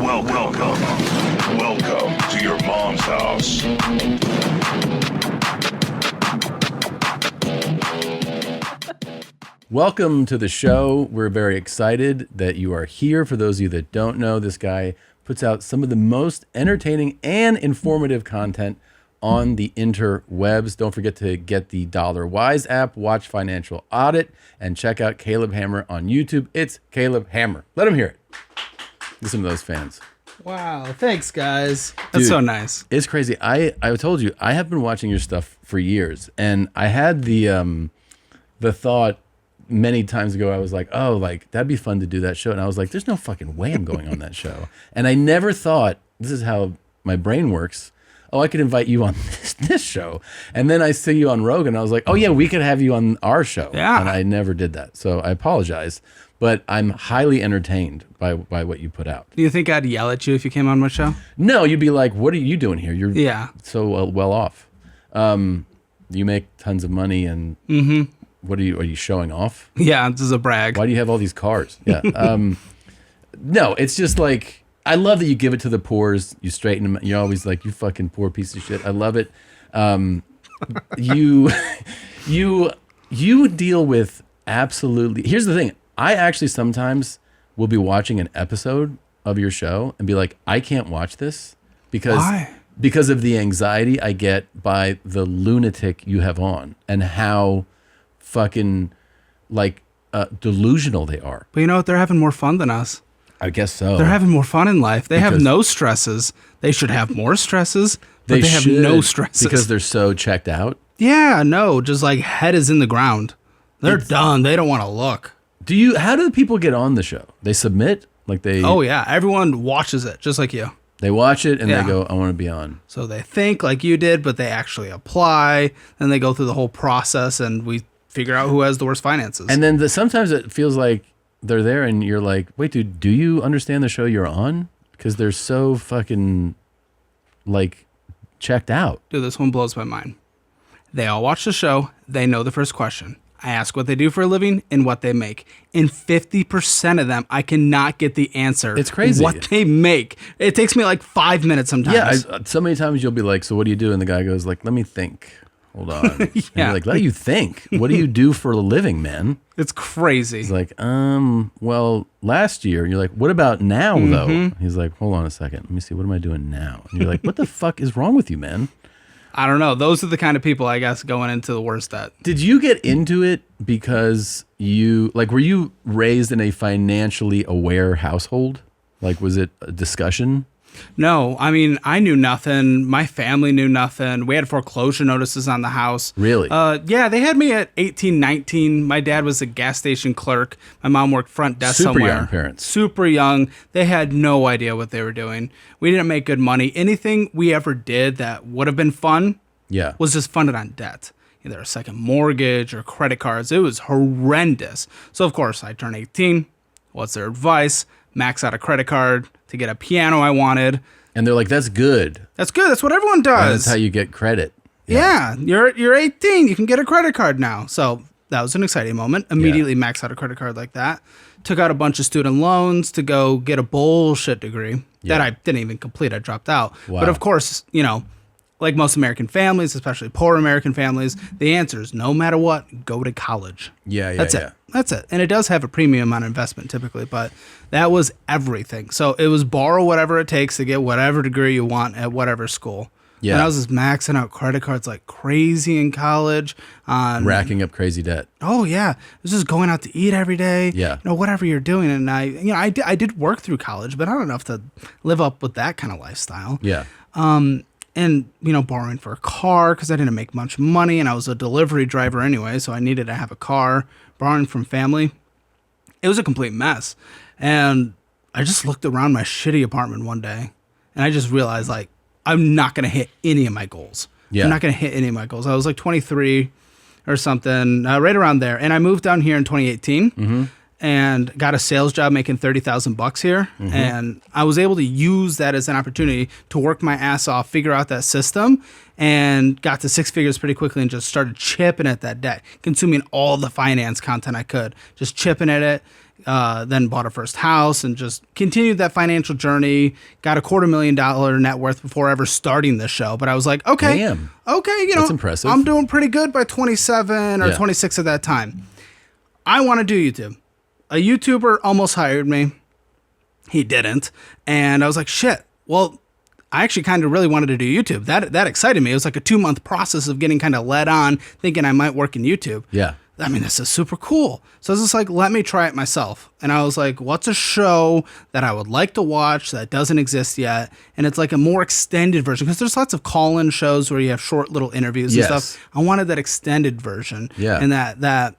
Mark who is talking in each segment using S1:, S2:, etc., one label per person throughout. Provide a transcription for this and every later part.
S1: Welcome to your mom's house.
S2: Welcome to the show. We're very excited that you are here. For those of you that don't know, this guy puts out some of the most entertaining and informative content on the interwebs. Don't forget to get the $Wise app, watch Financial Audit, and check out Caleb Hammer on YouTube. It's Caleb Hammer. Let him hear it. Listen to those fans.
S3: Wow, thanks guys. That's
S2: Dude,
S3: so nice.
S2: It's crazy. I told you, I have been watching your stuff for years, and I had the thought many times ago, I was like, oh, like that'd be fun to do that show. And I was like, there's no fucking way I'm going on that show. And I never thought, this is how my brain works, oh, I could invite you on this show. And then I see you on Rogan. I was like, oh yeah, we could have you on our show.
S3: Yeah.
S2: And I never did that. So I apologize. But I'm highly entertained by what you put out.
S3: Do you think I'd yell at you if you came on my show?
S2: No, you'd be like, what are you doing here? You're so well off. You make tons of money, and what are you showing off?
S3: Yeah, this is a brag.
S2: Why do you have all these cars? Yeah. No, it's just like, I love that you give it to the poors. You straighten them. You're always like, you fucking poor piece of shit. I love it. You deal with absolutely. Here's the thing. I actually sometimes will be watching an episode of your show and be like, I can't watch this because of the anxiety I get by the lunatic you have on and how fucking like delusional they are.
S3: But you know what? They're having more fun than us.
S2: I guess so.
S3: They're having more fun in life. They have no stresses. They should have more stresses, but they have
S2: should,
S3: no stresses.
S2: Because they're so checked out?
S3: Yeah, no, just like head is in the ground. They're done. They don't want to look.
S2: How do the people get on the show? They submit?
S3: Oh yeah, everyone watches it, just like you.
S2: They watch it and they go, I want to be on.
S3: So they think like you did, but they actually apply, and they go through the whole process, and we figure out who has the worst finances.
S2: And then sometimes it feels like they're there and you're like, wait, dude, do you understand the show you're on? Because they're so fucking like checked out.
S3: Dude, this one blows my mind. They all watch the show. They know the first question. I ask what they do for a living and what they make. In 50% of them, I cannot get the answer.
S2: It's crazy.
S3: What they make. It takes me like 5 minutes sometimes.
S2: Yeah, so many times you'll be like, so what do you do? And the guy goes like, let me think. Hold on. And you're like, let you think. What do you do for a living, man?
S3: It's crazy.
S2: He's like, well, last year. You're like, what about now, though? He's like, hold on a second. Let me see. What am I doing now? And you're like, what the fuck is wrong with you, man?
S3: I don't know. Those are the kind of people, I guess, going into the worst at.
S2: Did you get into it because were you raised in a financially aware household? Like, was it a discussion?
S3: No, I mean, I knew nothing. My family knew nothing. We had foreclosure notices on the house.
S2: Really?
S3: Yeah, they had me at 18, 19. My dad was a gas station clerk. My mom worked front desk somewhere.
S2: Super young parents.
S3: Super young. They had no idea what they were doing. We didn't make good money. Anything we ever did that would have been fun was just funded on debt. Either a second mortgage or credit cards. It was horrendous. So, of course, I turned 18. What's their advice? Max out a credit card to get a piano I wanted.
S2: And they're like, that's good.
S3: That's good. That's what everyone does.
S2: That's how you get credit.
S3: Yeah. You're 18. You can get a credit card now. So that was an exciting moment. Immediately maxed out a credit card like that. Took out a bunch of student loans to go get a bullshit degree that I didn't even complete. I dropped out.
S2: Wow.
S3: But of course, like most American families, especially poor American families, the answer is no matter what, go to college. That's it. That's it. And it does have a premium on investment typically, but that was everything. So it was borrow whatever it takes to get whatever degree you want at whatever school. Yeah. And I was just maxing out credit cards like crazy in college.
S2: Racking up crazy debt.
S3: Oh, yeah. It was just going out to eat every day.
S2: Yeah.
S3: Whatever you're doing. And I did work through college, but not enough to live up with that kind of lifestyle.
S2: Yeah.
S3: And, borrowing for a car because I didn't make much money and I was a delivery driver anyway, so I needed to have a car, borrowing from family. It was a complete mess. And I just looked around my shitty apartment one day and I just realized, like, I'm not going to hit any of my goals. Yeah. I'm not going to hit any of my goals. I was like 23 or something, right around there. And I moved down here in 2018. And got a sales job making $30,000 here. And I was able to use that as an opportunity to work my ass off, figure out that system, and got to six figures pretty quickly and just started chipping at that debt, consuming all the finance content I could, just chipping at it, then bought a first house and just continued that financial journey. Got a $250,000 net worth before ever starting the show. But I was like, okay,
S2: Damn.
S3: that's
S2: impressive.
S3: I'm doing pretty good by 27 or 26 at that time. I want to do YouTube. A YouTuber almost hired me. He didn't. And I was like, shit, well, I actually kind of really wanted to do YouTube. That excited me. It was like a 2-month process of getting kind of led on, thinking I might work in YouTube.
S2: Yeah.
S3: I mean, this is super cool. So I was just like, let me try it myself. And I was like, what's a show that I would like to watch that doesn't exist yet? And it's like a more extended version, because there's lots of call-in shows where you have short little interviews and stuff. I wanted that extended version.
S2: Yeah.
S3: And that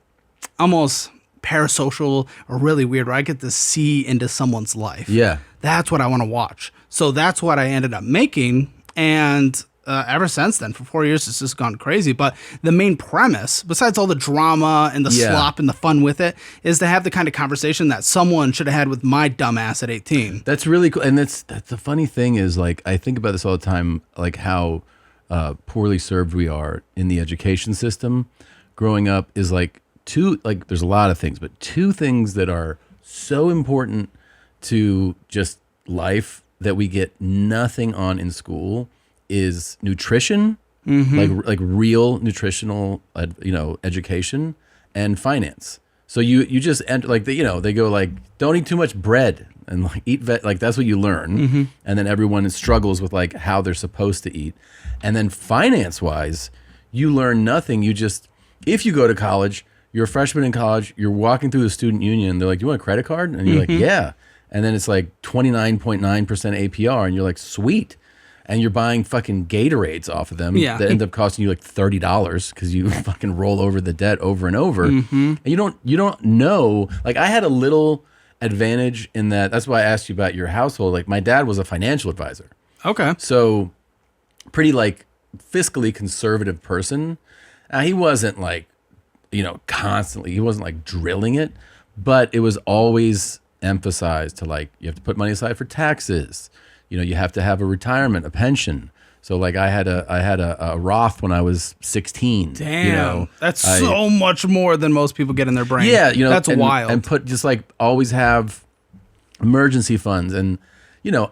S3: almost parasocial or really weird, where I get to see into someone's life.
S2: Yeah.
S3: That's what I want to watch. So that's what I ended up making. And ever since then, for 4 years, it's just gone crazy. But the main premise, besides all the drama and the slop and the fun with it, is to have the kind of conversation that someone should have had with my dumbass at 18.
S2: That's really cool. And that's the funny thing is, like, I think about this all the time, like how poorly served we are in the education system. Growing up is there's a lot of things, but two things that are so important to just life that we get nothing on in school is nutrition, like real nutritional, education, and finance. So you just enter, like, they go like, don't eat too much bread and like eat like that's what you learn, and then everyone struggles with like how they're supposed to eat, and then finance wise, you learn nothing. You just, if you go to college, you're a freshman in college, you're walking through the student union, they're like, you want a credit card? And you're like, yeah. And then it's like 29.9% APR, and you're like, sweet. And you're buying fucking Gatorades off of them that end up costing you like $30 because you fucking roll over the debt over and over. And you don't know. Like, I had a little advantage in that. That's why I asked you about your household. Like, my dad was a financial advisor.
S3: Okay.
S2: So pretty like fiscally conservative person. He wasn't like, constantly, he wasn't like drilling it, but it was always emphasized to like, you have to put money aside for taxes. You have to have a retirement, a pension. So like I had a Roth when I was 16.
S3: Damn, that's so much more than most people get in their brain.
S2: Yeah,
S3: that's wild.
S2: And put just like always have emergency funds. And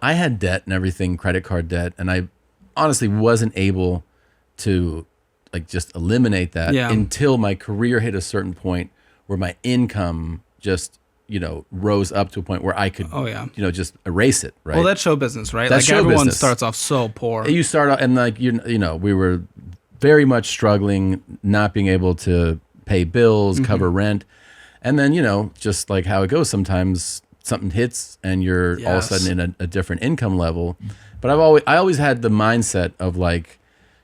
S2: I had debt and everything, credit card debt, and I honestly wasn't able to like just eliminate that until my career hit a certain point where my income just rose up to a point where I could, just erase it, right?
S3: Well, that's show business, right?
S2: That's
S3: like
S2: show
S3: everyone
S2: business.
S3: starts off so poor.
S2: You start out, and like, we were very much struggling, not being able to pay bills, cover rent. And then, just like how it goes, sometimes something hits and you're all of a sudden in a different income level. But I always had the mindset of like,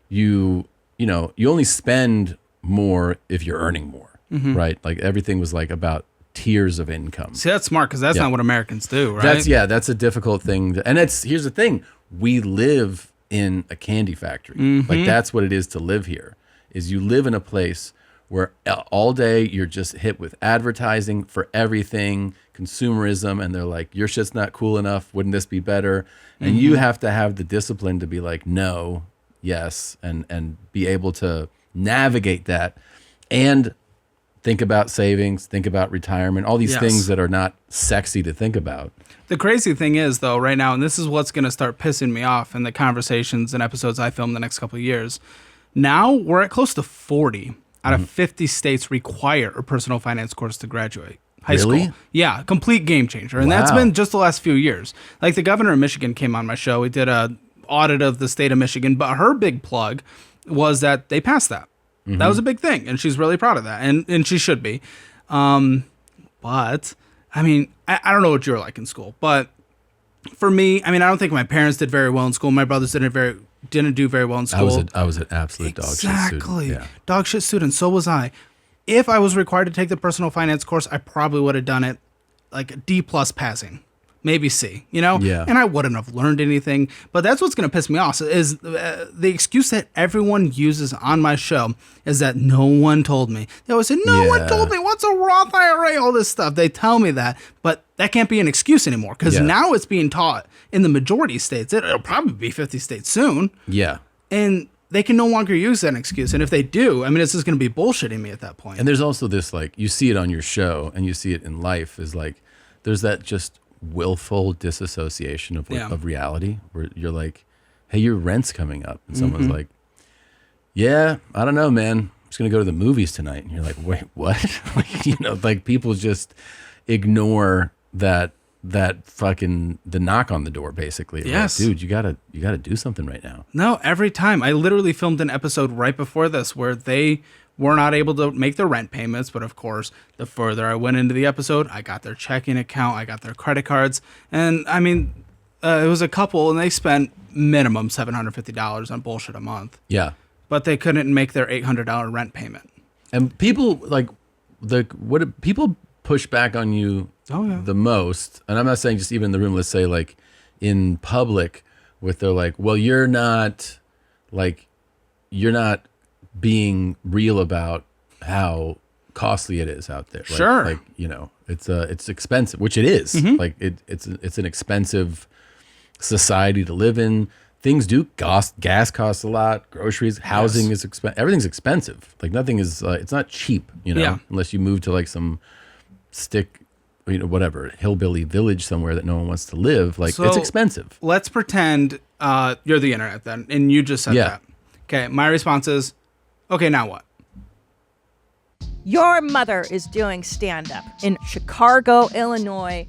S2: you only spend more if you're earning more, right? Like everything was like about tiers of income.
S3: See, that's smart, because that's not what Americans do, right?
S2: That's a difficult thing. Here's the thing. We live in a candy factory. Like that's what it is to live here, is you live in a place where all day you're just hit with advertising for everything, consumerism, and they're like, your shit's not cool enough. Wouldn't this be better? And you have to have the discipline to be like, no, yes, and be able to navigate that and think about savings, think about retirement, all these things that are not sexy to think about.
S3: The crazy thing is, though, right now, and this is what's going to start pissing me off in the conversations and episodes I film the next couple of years. Now we're at close to 40 out of 50 states require a personal finance course to graduate high school. Yeah, complete game changer. And that's been just the last few years. Like the governor of Michigan came on my show. We did a audit of the state of Michigan, but her big plug was that they passed that. That was a big thing, and she's really proud of that, and she should be. But, I mean, I don't know what you were like in school, but for me, I mean, I don't think my parents did very well in school. My brothers didn't do very well in school.
S2: I was an absolute dog shit student.
S3: Exactly. Dog shit student, so was I. If I was required to take the personal finance course, I probably would have done it like a D+ passing. Maybe C,
S2: Yeah.
S3: And I wouldn't have learned anything. But that's what's going to piss me off is the excuse that everyone uses on my show is that no one told me. They always say, no one told me. What's a Roth IRA? All this stuff. They tell me that. But that can't be an excuse anymore, because now it's being taught in the majority states. It'll probably be 50 states soon.
S2: Yeah.
S3: And they can no longer use that excuse. And if they do, I mean, it's just going to be bullshitting me at that point.
S2: And there's also this, like, you see it on your show and you see it in life, is like, there's that just willful disassociation of reality where you're like, hey, your rent's coming up. And someone's like, yeah, I don't know, man. I'm just going to go to the movies tonight. And you're like, wait, what? Like, you know, like people just ignore that fucking the knock on the door, basically.
S3: Yes.
S2: Like, dude, you gotta do something right now.
S3: No, every time. I literally filmed an episode right before this where they were not able to make their rent payments, but of course, the further I went into the episode, I got their checking account, I got their credit cards, and I mean, it was a couple, and they spent minimum $750 on bullshit a month.
S2: Yeah.
S3: But they couldn't make their $800 rent payment.
S2: And people like people push back on you the most, and I'm not saying just even in the room, let's say like in public, with they're like, well, you're not being real about how costly it is out there.
S3: Sure.
S2: Like, you know, it's expensive, which it is. Like it's an expensive society to live in. Things do cost. Gas costs a lot. Groceries, housing is expensive. Everything's expensive. Like nothing is. It's not cheap. You know, unless you move to like some whatever hillbilly village somewhere that no one wants to live. Like it's expensive.
S3: Let's pretend you're the internet then, and you just said that. Okay, my response is, okay, now what?
S4: Your mother is doing stand-up in Chicago, Illinois,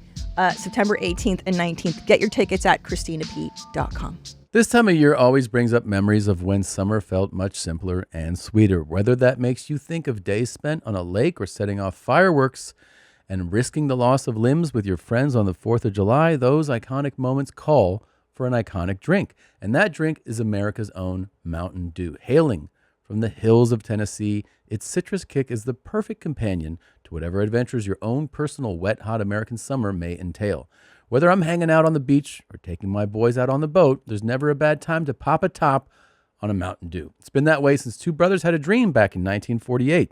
S4: September 18th and 19th. Get your tickets at ChristinaPete.com.
S2: This time of year always brings up memories of when summer felt much simpler and sweeter. Whether that makes you think of days spent on a lake or setting off fireworks and risking the loss of limbs with your friends on the 4th of July, those iconic moments call for an iconic drink. And that drink is America's own Mountain Dew. Hailing from the hills of Tennessee, its citrus kick is the perfect companion to whatever adventures your own personal wet, hot American summer may entail. Whether I'm hanging out on the beach or taking my boys out on the boat, there's never a bad time to pop a top on a Mountain Dew. It's been that way since two brothers had a dream back in 1948.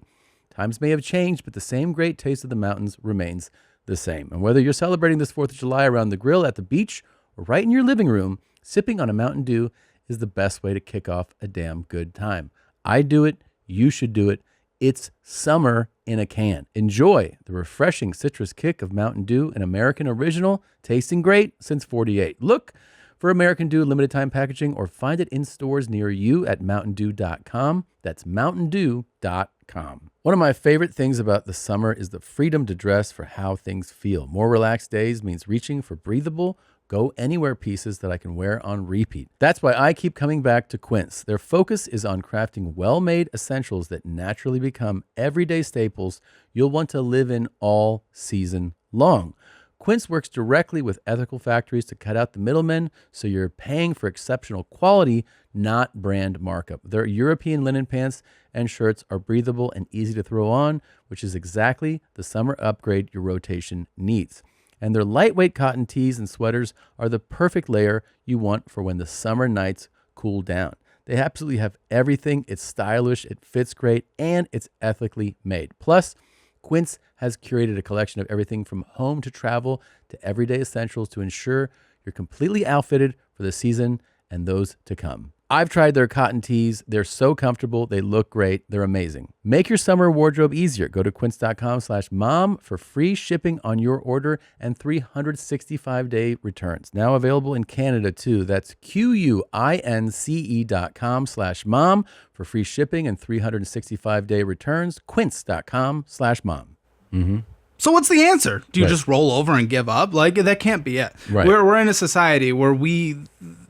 S2: Times may have changed, but the same great taste of the mountains remains the same. And whether you're celebrating this 4th of July around the grill, at the beach, or right in your living room, sipping on a Mountain Dew is the best way to kick off a damn good time. I do it. You should do it. It's summer in a can. Enjoy the refreshing citrus kick of Mountain Dew, an American original, tasting great since '48. Look for American Dew limited time packaging or find it in stores near you at mountaindew.com. That's mountaindew.com. One of my favorite things about the summer is the freedom to dress for how things feel. More relaxed days means reaching for breathable, go anywhere pieces that I can wear on repeat. That's why I keep coming back to Quince. Their focus is on crafting well-made essentials that naturally become everyday staples you'll want to live in all season long. Quince works directly with ethical factories to cut out the middlemen, so you're paying for exceptional quality, not brand markup. Their European linen pants and shirts are breathable and easy to throw on, which is exactly the summer upgrade your rotation needs. And their lightweight cotton tees and sweaters are the perfect layer you want for when the summer nights cool down. They absolutely have everything. It's stylish, it fits great, and it's ethically made. Plus, Quince has curated a collection of everything from home to travel to everyday essentials to ensure you're completely outfitted for the season and those to come. I've tried their cotton tees. They're so comfortable. They look great. They're amazing. Make your summer wardrobe easier. Go to quince.com/mom for free shipping on your order and 365-day returns. Now available in Canada too. That's QUINCE.com/mom for free shipping and 365-day returns. Quince.com/mom. Mm-hmm.
S3: So what's the answer? Do you just roll over and give up? Like, that can't be it.
S2: Right.
S3: We're in a society where we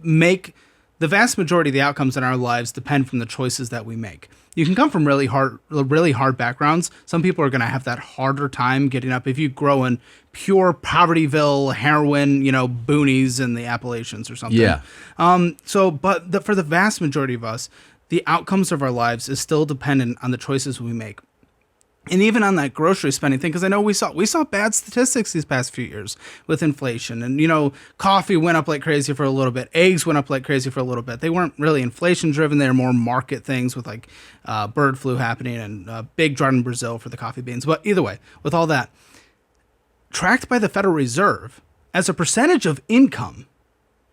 S3: make the vast majority of the outcomes in our lives depend from the choices that we make. You can come from really hard backgrounds. Some people are going to have that harder time getting up. If you grow in pure Povertyville, heroin, boonies in the Appalachians or something.
S2: Yeah.
S3: For the vast majority of us, the outcomes of our lives is still dependent on the choices we make. And even on that grocery spending thing, because I know we saw bad statistics these past few years with inflation. And, coffee went up like crazy for a little bit. Eggs went up like crazy for a little bit. They weren't really inflation driven. They were more market things with like bird flu happening and big drought in Brazil for the coffee beans. But either way, with all that, tracked by the Federal Reserve as a percentage of income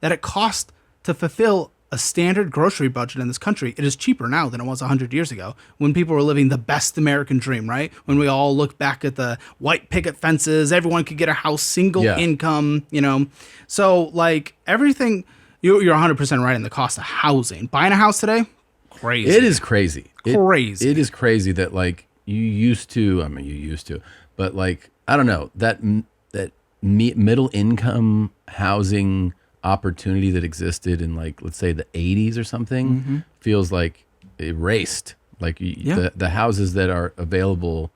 S3: that it costs to fulfill a standard grocery budget in this country, it is cheaper now than it was 100 years ago when people were living the best American dream, right? When we all look back at the white picket fences, everyone could get a house, single income, you know? So like everything, you're 100% right in the cost of housing. Buying a house today, crazy.
S2: It is crazy.
S3: Crazy.
S2: It is crazy that like you used to, but like, I don't know, that middle income housing opportunity that existed in like, let's say the 80s or something feels like erased. Like the houses that are available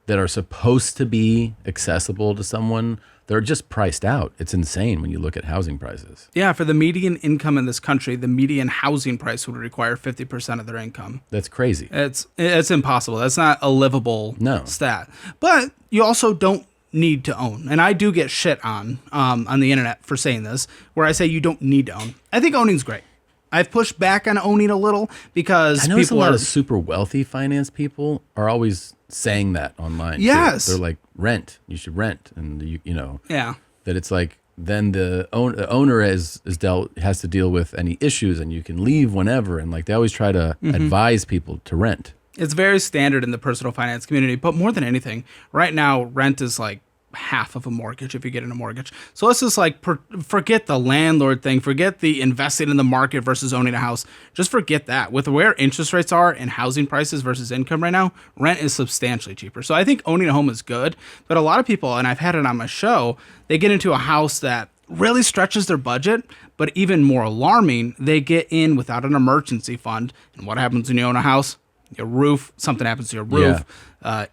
S2: that are supposed to be accessible to someone, they're just priced out. It's insane when you look at housing prices.
S3: Yeah, for the median income in this country, the median housing price would require 50% of their income.
S2: That's crazy.
S3: It's impossible. That's not a livable stat. But you also don't need to own. And I do get shit on the internet for saying this, where I say you don't need to own. I think owning's great. I've pushed back on owning a little because
S2: I notice a lot of super wealthy finance people are always saying that online.
S3: Yes.
S2: Too. They're like, rent. You should rent. And, you know,
S3: that
S2: it's like, then the owner has to deal with any issues and you can leave whenever. And like, they always try to advise people to rent.
S3: It's very standard in the personal finance community, but more than anything, right now, rent is like half of a mortgage if you get in a mortgage. So let's just like forget the landlord thing, forget the investing in the market versus owning a house. Just forget that. With where interest rates are and housing prices versus income right now, rent is substantially cheaper. So I think owning a home is good, but a lot of people, and I've had it on my show, they get into a house that really stretches their budget, but even more alarming, they get in without an emergency fund. And what happens when you own a house? Your roof, something happens to your roof,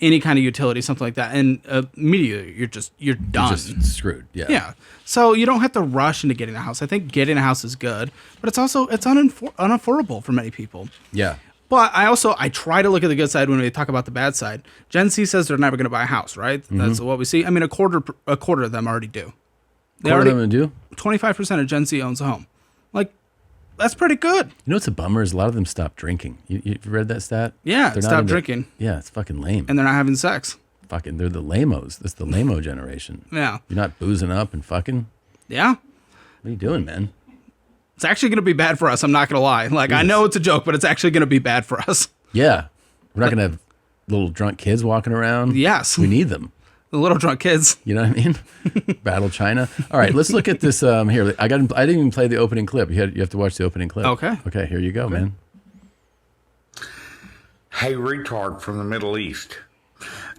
S3: any kind of utility, something like that, and immediately you're done.
S2: You're just screwed. Yeah.
S3: So you don't have to rush into getting a house. I think getting a house is good, but it's also unaffordable for many people.
S2: Yeah.
S3: But I try to look at the good side when we talk about the bad side. Gen Z says they're never going to buy a house, right? That's what we see. I mean, a quarter of them already do.
S2: Quarter of them do.
S3: 25% of Gen Z owns a home. Like, that's pretty good.
S2: You know what's a bummer is a lot of them stop drinking. You read that stat?
S3: Yeah, stop drinking.
S2: Yeah, it's fucking lame.
S3: And they're not having sex.
S2: Fucking, they're the lamos. That's the lamo generation.
S3: Yeah.
S2: You're not boozing up and fucking.
S3: Yeah.
S2: What are you doing, man?
S3: It's actually going to be bad for us. I'm not going to lie. Like, I know it's a joke, but it's actually going to be bad for us.
S2: Yeah. We're not going to have little drunk kids walking around.
S3: Yes.
S2: We need them.
S3: The little drunk kids.
S2: You know what I mean? Battle China. All right, let's look at this here. I didn't even play the opening clip. You have to watch the opening clip. Okay, here you go, man.
S5: Hey, retard from the Middle East.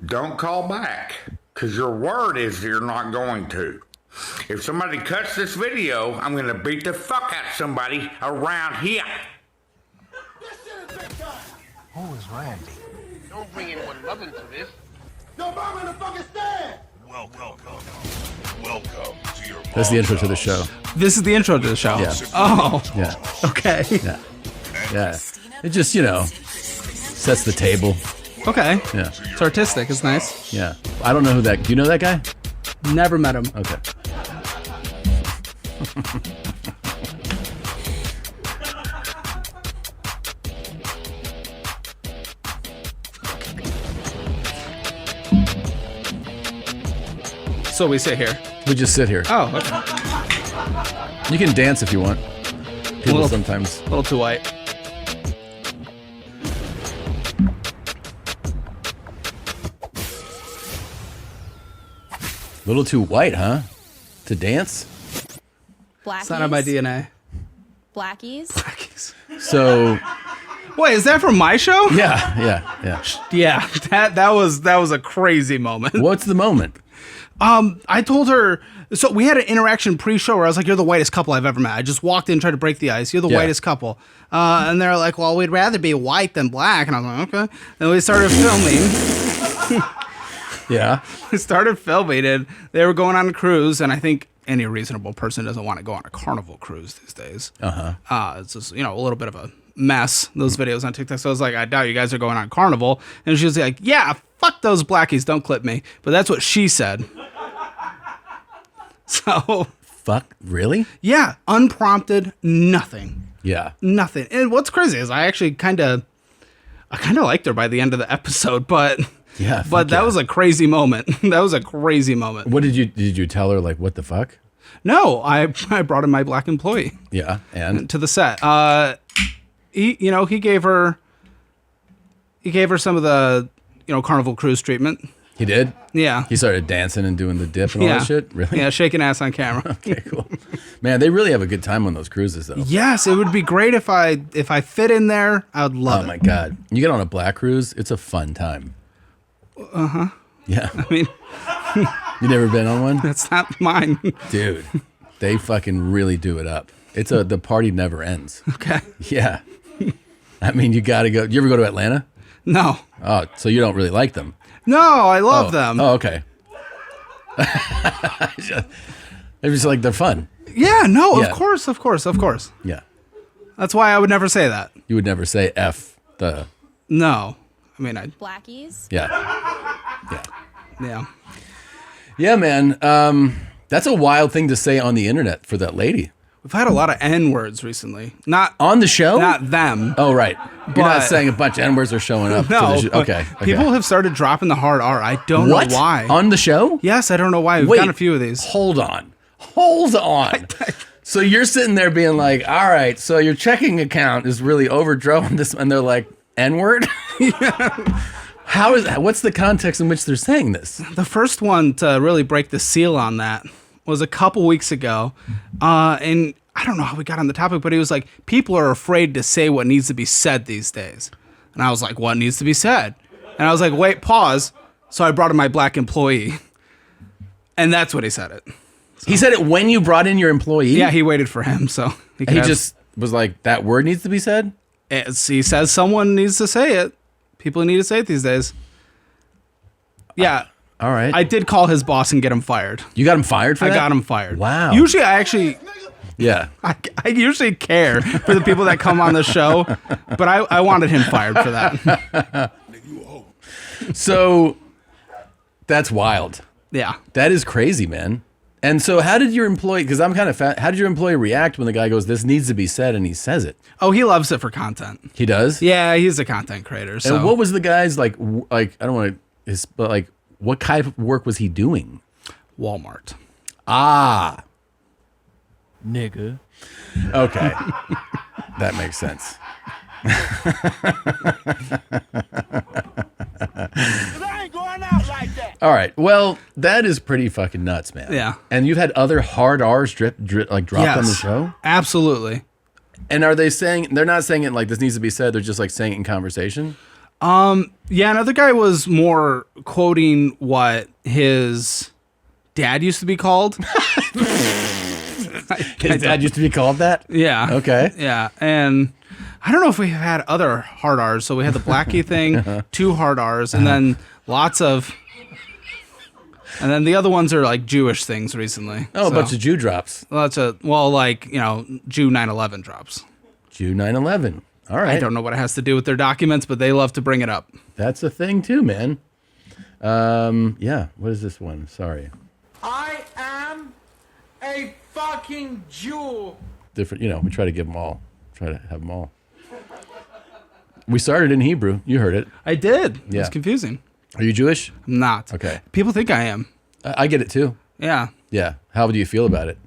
S5: Don't call back, because your word is you're not going to. If somebody cuts this video, I'm going to beat the fuck out of somebody around here.
S6: Who is Randy?
S7: Don't bring anyone love into this.
S6: Yo, I'm in the fucking stand!
S1: Welcome to your
S2: That's the
S1: mom's
S2: intro to the
S1: house.
S2: show.
S3: This is the intro to the show.
S2: Yeah.
S3: Oh.
S2: Yeah.
S3: Okay.
S2: Yeah. Yeah. It just, sets the table.
S3: Okay.
S2: Yeah.
S3: It's artistic. It's nice.
S2: Yeah. I don't know who that. Do you know that guy?
S3: Never met him.
S2: Okay.
S3: So we sit here.
S2: We just sit here.
S3: Oh, okay.
S2: You can dance if you want. People
S3: Little-
S2: sometimes.
S3: A little too white.
S2: A little too white, huh? To dance?
S8: Blackies.
S3: It's not on my DNA.
S8: Blackies.
S2: So,
S3: Wait, is that from my show?
S2: yeah.
S3: Yeah. That was a crazy moment.
S2: What's the moment?
S3: I told her, so we had an interaction pre-show where I was like, you're the whitest couple I've ever met. I just walked in, tried to break the ice. You're the
S2: Yeah.
S3: whitest couple. And they're like, well, we'd rather be white than black. And I was like, okay. And we started filming.
S2: Yeah.
S3: We started filming and they were going on a cruise. And I think any reasonable person doesn't want to go on a Carnival cruise these days. It's just, a little bit of a mess, those videos on TikTok. So I was like, I doubt you guys are going on Carnival. And she was like, yeah, fuck those blackies. Don't clip me. But that's what she said. So,
S2: Fuck, really?
S3: yeah, unprompted, nothing.
S2: Yeah.
S3: Nothing. And what's crazy is I kind of liked her by the end of the episode, but
S2: Yeah.
S3: but that was a crazy moment. That was a crazy moment.
S2: What did you tell her? Like, what the fuck?
S3: No, I brought in my black employee
S2: Yeah, and
S3: to the set. He gave her some of the Carnival Cruise treatment.
S2: he did.
S3: Yeah.
S2: He started dancing and doing the dip and all that shit. Really?
S3: Yeah, shaking ass on camera.
S2: Okay, cool. Man, they really have a good time on those cruises, though.
S3: Yes, it would be great if I fit in there. I would love
S2: Oh
S3: it.
S2: my god, you get on a black cruise, it's a fun time. Yeah.
S3: I mean,
S2: You never been on one,
S3: that's not mine.
S2: dude? They fucking really do it up. The party never ends.
S3: Okay.
S2: Yeah. I mean, you gotta go. You ever go to Atlanta?
S3: No.
S2: Oh, so you don't really like them?
S3: No, I love them.
S2: Oh, okay. It's just like they're fun.
S3: Yeah, no,
S2: Yeah.
S3: of course.
S2: Yeah.
S3: That's why I would never say that.
S2: You would never say F the.
S3: No. I mean,
S8: Blackies.
S2: Yeah. Yeah.
S3: yeah.
S2: Yeah, man. That's a wild thing to say on the internet for that lady.
S3: We've had a lot of N-words recently. Not
S2: On the show?
S3: not them.
S2: Oh, right. You're not
S3: But-
S2: saying a bunch of N-words are showing up.
S3: No.
S2: To the
S3: but
S2: okay.
S3: People have started dropping the hard R. I don't
S2: What?
S3: know why.
S2: On the show?
S3: Yes, I don't know why. We've
S2: Wait,
S3: done a few of these.
S2: Hold on. Hold on. So you're sitting there being like, all right, so your checking account is really overdrawn this, and they're like, N-word? What's the context in which they're saying this?
S3: The first one to really break the seal on that was a couple weeks ago. And I don't know how we got on the topic, but he was like, people are afraid to say what needs to be said these days. And I was like, what needs to be said? And I was like, wait, pause. So I brought in my black employee. And that's what he said it.
S2: He said it when you brought in your employee?
S3: Yeah, he waited for him. So
S2: He just was like, that word needs to be said?
S3: he says someone needs to say it. People need to say it these days. Yeah.
S2: All right.
S3: I did call his boss and get him fired.
S2: You got him fired for
S3: I
S2: that?
S3: got him fired.
S2: Wow.
S3: Usually I
S2: Yeah.
S3: usually care for the people that come on the show, but I wanted him fired for that.
S2: So that's wild.
S3: Yeah.
S2: That is crazy, man. And so how did your employee, because I'm kind of how did your employee react when the guy goes, this needs to be said, and he says it?
S3: Oh, he loves it for content.
S2: He does?
S3: Yeah, he's a content creator. So
S2: And what was the guy's like I don't want to, but like, what kind of work was he doing?
S3: Walmart.
S2: Ah.
S6: Nigga.
S2: Okay. That makes sense.
S6: I ain't going out like that.
S2: All right. Well, that is pretty fucking nuts, man.
S3: Yeah.
S2: And you've had other hard R's dropped on the show?
S3: Absolutely.
S2: And are they saying, they're not saying it like this needs to be said, they're just like saying it in conversation?
S3: Yeah, another guy was more quoting what his dad used to be called.
S2: His dad used to be called that?
S3: Yeah.
S2: Okay.
S3: Yeah. And I don't know if we've had other hard R's. So we had the Blackie thing, 2 hard R's, and then lots of. And then the other ones are like Jewish things recently.
S2: Oh, a bunch of Jew drops.
S3: Lots of, well, like, Jew 9/11 drops.
S2: Jew 9/11. All right.
S3: I don't know what it has to do with their documents, but they love to bring it up.
S2: That's a thing too, man. Yeah. What is this one? Sorry.
S6: I am a fucking Jew.
S2: Different, we try to give them all. Try to have them all. We started in Hebrew. You heard it.
S3: I did.
S2: Yeah.
S3: It's confusing.
S2: Are you Jewish?
S3: I'm not.
S2: Okay.
S3: People think I am.
S2: I get it too.
S3: Yeah.
S2: Yeah. How do you feel about it?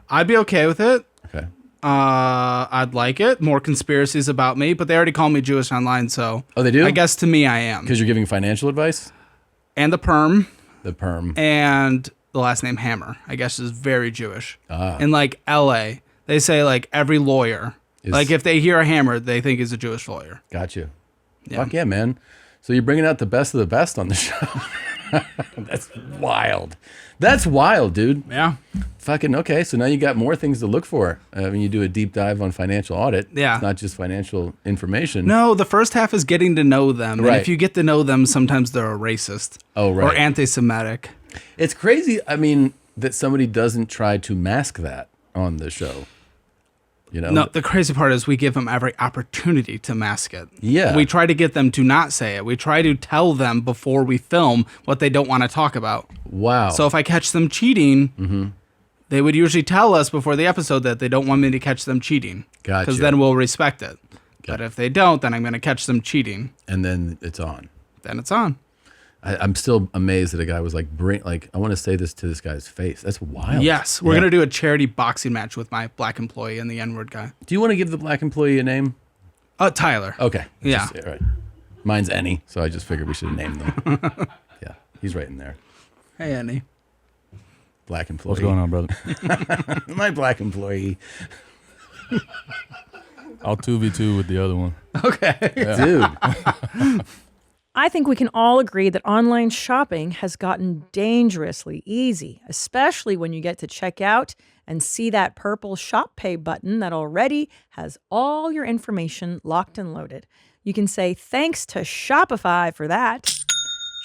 S3: I'd be okay with it.
S2: Okay.
S3: I'd like it. More conspiracies about me, but they already call me Jewish online, so.
S2: Oh, they do?
S3: I guess to me I am.
S2: Because you're giving financial advice?
S3: And the perm.
S2: The perm.
S3: And the last name Hammer, I guess, is very Jewish.
S2: Ah.
S3: In like LA, they say like every lawyer, like if they hear a hammer, they think he's a Jewish lawyer.
S2: Got you.
S3: Yeah.
S2: Fuck yeah, man. So you're bringing out the best of the best on the show. That's wild. That's wild, dude.
S3: Yeah.
S2: Fucking okay. So now you got more things to look for when you do a deep dive on financial audit.
S3: Yeah.
S2: It's not just financial information.
S3: No, the first half is getting to know them.
S2: Right.
S3: And if you get to know them, sometimes they're a racist.
S2: Oh, right.
S3: Or anti-Semitic.
S2: It's crazy. I mean, that somebody doesn't try to mask that on the show.
S3: No, the crazy part is we give them every opportunity to mask it.
S2: Yeah.
S3: We try to get them to not say it. We try to tell them before we film what they don't want to talk about.
S2: Wow.
S3: So if I catch them cheating, they would usually tell us before the episode that they don't want me to catch them cheating.
S2: Gotcha.
S3: Because then we'll respect it.
S2: Got
S3: But if they don't, then I'm going to catch them cheating.
S2: And then it's on.
S3: Then it's on.
S2: I'm still amazed that a guy was like, I want to say this to this guy's face. That's wild.
S3: Yes, we're gonna do a charity boxing match with my black employee and the N-word guy.
S2: Do you want to give the black employee a name?
S3: Tyler.
S2: Okay.
S3: Yeah.
S2: All right. Mine's Annie, so I just figured we should have named them. Yeah, he's right in there.
S3: Hey, Annie.
S2: Black employee.
S9: What's going on, brother?
S2: My black employee.
S9: I'll 2v2 with the other one.
S3: Okay.
S2: Dude.
S4: I think we can all agree that online shopping has gotten dangerously easy, especially when you get to check out and see that purple Shop Pay button that already has all your information locked and loaded. You can say thanks to Shopify for that.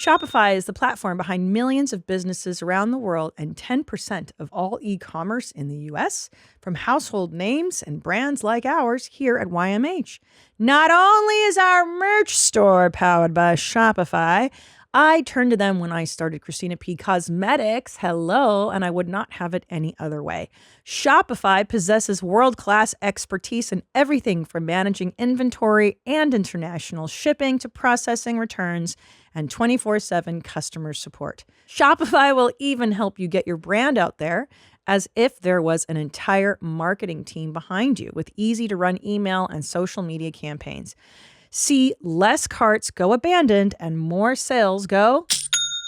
S4: Shopify is the platform behind millions of businesses around the world and 10% of all e-commerce in the US, from household names and brands like ours here at YMH. Not only is our merch store powered by Shopify, I turned to them when I started Christina P. Cosmetics, hello, and I would not have it any other way. Shopify possesses world-class expertise in everything from managing inventory and international shipping to processing returns and 24/7 customer support. Shopify will even help you get your brand out there as if there was an entire marketing team behind you with easy-to-run email and social media campaigns. See less carts go abandoned and more sales go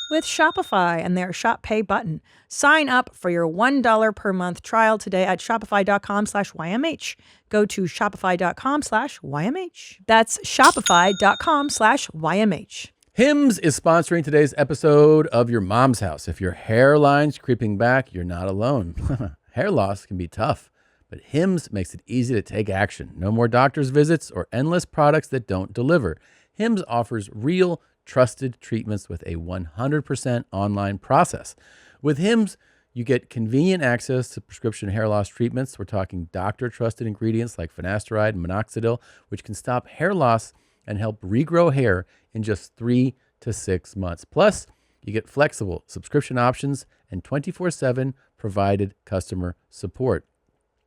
S4: with Shopify and their Shop Pay button. Sign up for your $1 per month trial today at shopify.com/YMH. Go to shopify.com/YMH. That's shopify.com/YMH.
S2: Hims is sponsoring today's episode of Your Mom's House. If your hairline's creeping back, you're not alone. Hair loss can be tough, but Hims makes it easy to take action. No more doctor's visits or endless products that don't deliver. Hims offers real, trusted treatments with a 100% online process. With Hims, you get convenient access to prescription hair loss treatments. We're talking doctor-trusted ingredients like finasteride and minoxidil, which can stop hair loss and help regrow hair in just 3 to 6 months. Plus, you get flexible subscription options and 24/7 provided customer support.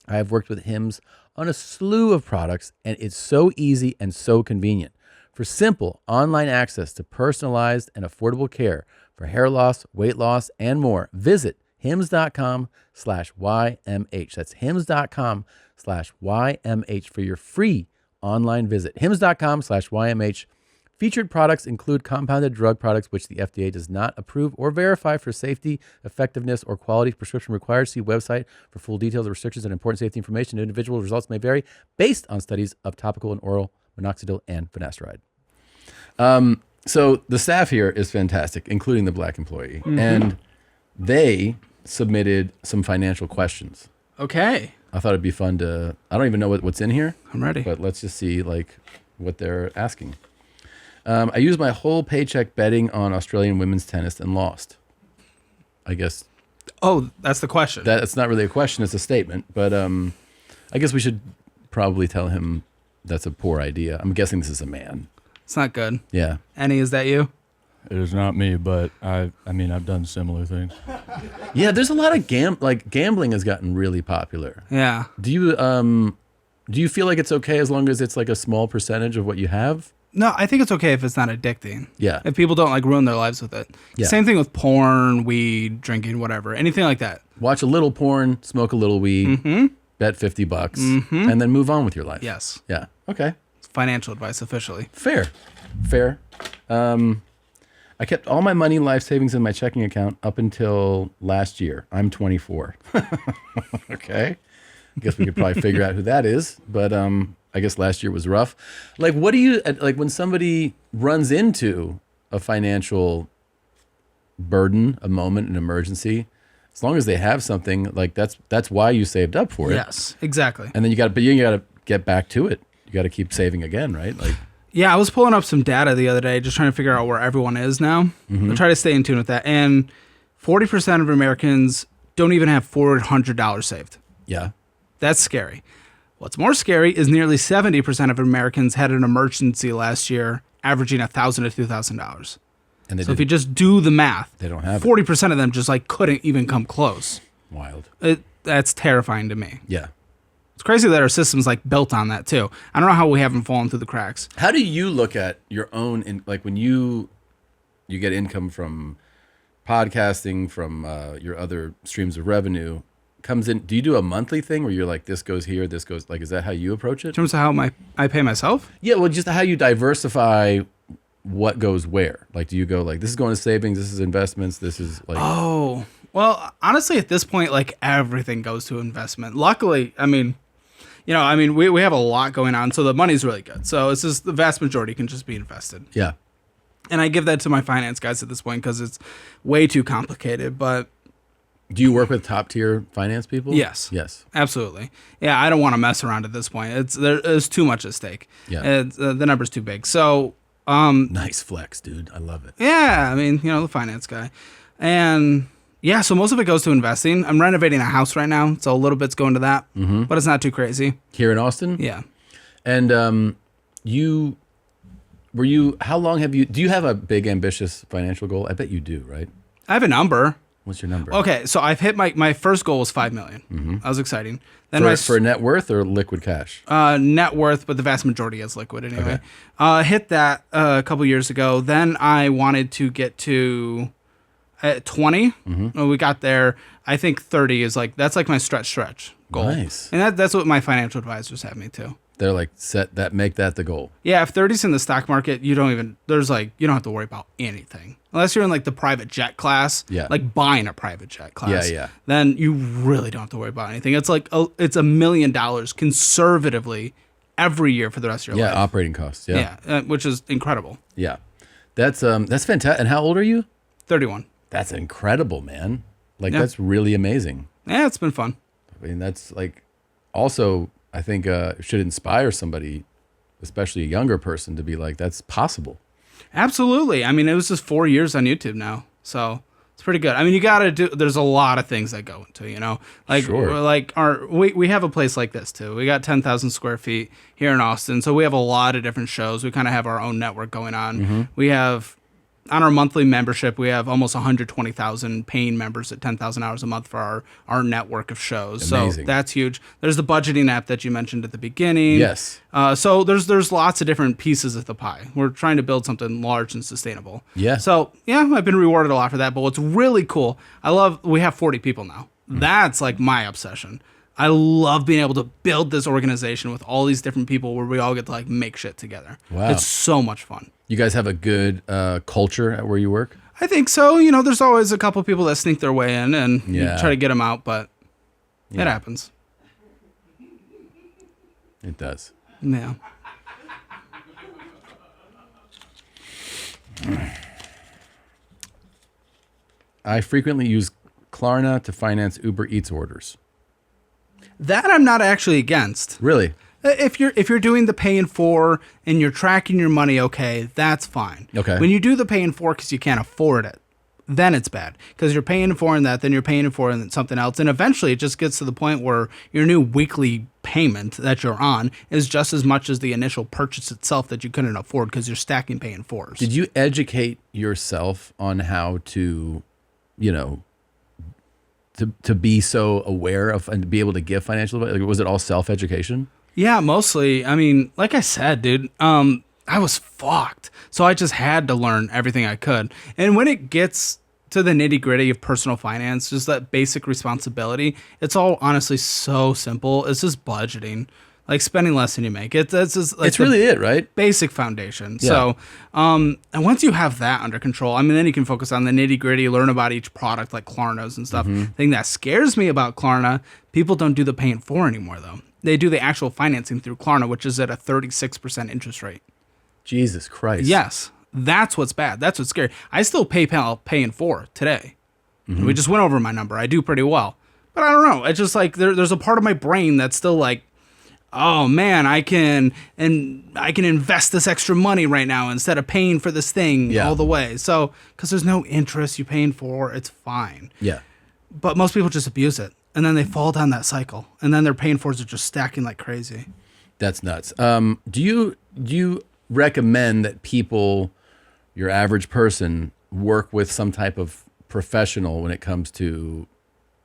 S2: I have worked with Hims on a slew of products, and it's so easy and so convenient. For simple online access to personalized and affordable care for hair loss, weight loss, and more, visit hims.com/YMH. That's hims.com/YMH for your free online visit. hims.com/YMH. Featured products include compounded drug products, which the FDA does not approve or verify for safety, effectiveness, or quality. Prescription required. See website for full details, restrictions, and important safety information. Individual results may vary based on studies of topical and oral minoxidil and finasteride. So the staff here is fantastic, including the black employee. And they submitted some financial questions.
S3: Okay.
S2: I thought it'd be fun to, I don't even know what's in here.
S3: I'm ready.
S2: But let's just see like what they're asking. I used my whole paycheck betting on Australian women's tennis and lost. I guess.
S3: Oh, that's the question.
S2: That's not really a question, it's a statement. But I guess we should probably tell him that's a poor idea. I'm guessing this is a man.
S3: It's not good.
S2: Yeah.
S3: Annie, is that you?
S9: It is not me, but I mean, I've done similar things.
S2: Yeah, there's a lot of gambling has gotten really popular.
S3: Yeah.
S2: Do you feel like it's okay as long as it's like a small percentage of what you have?
S3: No, I think it's okay if it's not addicting.
S2: Yeah.
S3: If people don't like ruin their lives with it.
S2: Yeah.
S3: Same thing with porn, weed, drinking, whatever. Anything like that.
S2: Watch a little porn, smoke a little weed, bet $50, and then move on with your life.
S3: Yes.
S2: Yeah. Okay.
S3: It's financial advice officially.
S2: Fair. I kept all my money, life savings in my checking account up until last year. I'm 24. Okay. I guess we could probably figure out who that is, but I guess last year was rough. Like, what do you, like when somebody runs into a financial burden, a moment, an emergency, as long as they have something, like that's why you saved up for it.
S3: Yes, exactly.
S2: And then you got to get back to it. You got to keep saving again, right? Like,
S3: yeah, I was pulling up some data the other day, just trying to figure out where everyone is now. I try to stay in tune with that. And 40% of Americans don't even have $400 saved.
S2: yeah.
S3: That's scary. What's more scary is nearly 70% of Americans had an emergency last year, averaging $1,000 to $2,000.
S2: And they
S3: So if you just do the math,
S2: They don't have it.
S3: 40% of them just like couldn't even come close.
S2: Wild.
S3: That's terrifying to me.
S2: Yeah.
S3: It's crazy that our system's like built on that too. I don't know how we haven't fallen through the cracks.
S2: How do you look at your own, like when you you get income from podcasting, from your other streams of revenue comes in. Do you do a monthly thing where you're like, this goes here, this goes, like, is that how you approach it?
S3: In terms of how I pay myself?
S2: Yeah, well, just how you diversify what goes where. Like, do you go like, this is going to savings, this is investments, this is like...
S3: Oh, well, honestly, at this point, like, everything goes to investment. Luckily, I mean, we have a lot going on, so the money's really good. So it's just the vast majority can just be invested.
S2: Yeah.
S3: And I give that to my finance guys at this point because it's way too complicated, but...
S2: Do you work with top tier finance people?
S3: Yes.
S2: Yes.
S3: Absolutely. Yeah, I don't want to mess around at this point. There's too much at stake.
S2: Yeah.
S3: The number's too big. So...
S2: nice flex, dude. I love it.
S3: Yeah, I mean, the finance guy. And yeah, so most of it goes to investing. I'm renovating a house right now, so a little bit's going to that, but it's not too crazy.
S2: Here in Austin?
S3: Yeah.
S2: And how long have you, do you have a big ambitious financial goal? I bet you do, right?
S3: I have a number.
S2: What's your number?
S3: Okay, so I've hit my first goal was $5 million. That was exciting. Then
S2: For net worth or liquid cash?
S3: Net worth, but the vast majority is liquid anyway. Okay. Hit that a couple years ago. Then I wanted to get to 20. We got there. I think 30 is that's like my stretch goal.
S2: Nice.
S3: And that's what my financial advisors have me to.
S2: They're like, make that the goal.
S3: Yeah, if 30's in the stock market, you don't have to worry about anything. Unless you're in like the private jet class, like buying a private jet class.
S2: Yeah.
S3: Then you really don't have to worry about anything. It's like it's $1 million conservatively every year for the rest of your life.
S2: Yeah, operating costs.
S3: Yeah, which is incredible.
S2: Yeah. That's fantastic. And how old are you?
S3: 31.
S2: That's incredible, man. Like, that's really amazing.
S3: Yeah, it's been fun.
S2: I mean, that's like, also, I think should inspire somebody, especially a younger person, to be like, that's possible.
S3: Absolutely. I mean, it was just 4 years on YouTube now, so it's pretty good. I mean, you got to do. There's a lot of things that go into, like
S2: Sure.
S3: like we have a place like this too. We got 10,000 square feet here in Austin, so we have a lot of different shows. We kind of have our own network going on. We have. On our monthly membership, we have almost 120,000 paying members at 10,000 hours a month for our network of shows.
S2: Amazing.
S3: So that's huge. There's the budgeting app that you mentioned at the beginning.
S2: Yes.
S3: So there's lots of different pieces of the pie. We're trying to build something large and sustainable.
S2: Yeah.
S3: So yeah, I've been rewarded a lot for that. But what's really cool, we have 40 people now. That's like my obsession. I love being able to build this organization with all these different people where we all get to like make shit together.
S2: Wow.
S3: It's so much fun.
S2: You guys have a good culture at where you work?
S3: I think so. There's always a couple people that sneak their way in and you try to get them out, but it happens.
S2: It does.
S3: Yeah.
S2: I frequently use Klarna to finance Uber Eats orders.
S3: That I'm not actually against.
S2: Really?
S3: If you're doing the pay in four and you're tracking your money, okay, that's fine.
S2: Okay.
S3: When you do the pay in four because you can't afford it, then it's bad because you're paying for that, then you're paying for something else, and eventually it just gets to the point where your new weekly payment that you're on is just as much as the initial purchase itself that you couldn't afford because you're stacking pay in fours.
S2: Did you educate yourself on how to, to be so aware of and to be able to give financial advice? Like, was it all self-education?
S3: Yeah, mostly. I mean, like I said, dude, I was fucked. So I just had to learn everything I could. And when it gets to the nitty gritty of personal finance, just that basic responsibility, it's all honestly so simple. It's just budgeting, like spending less than you make. That's just like
S2: it's really it, right?
S3: Basic foundation.
S2: Yeah.
S3: So, and once you have that under control, I mean, then you can focus on the nitty gritty, learn about each product like Klarna's and stuff. The thing that scares me about Klarna, people don't do the pay in four anymore though. They do the actual financing through Klarna, which is at a 36% interest rate.
S2: Jesus Christ.
S3: Yes. That's what's bad. That's what's scary. I still PayPal pay in four today. We just went over my number. I do pretty well. But I don't know. It's just like there's a part of my brain that's still like, oh man, I can invest this extra money right now instead of paying for this thing all the way. So, because there's no interest you're paying for, it's fine.
S2: Yeah.
S3: But most people just abuse it. And then they fall down that cycle. And then their paying fours are just stacking like crazy.
S2: That's nuts. Do you recommend that people, your average person, work with some type of professional when it comes to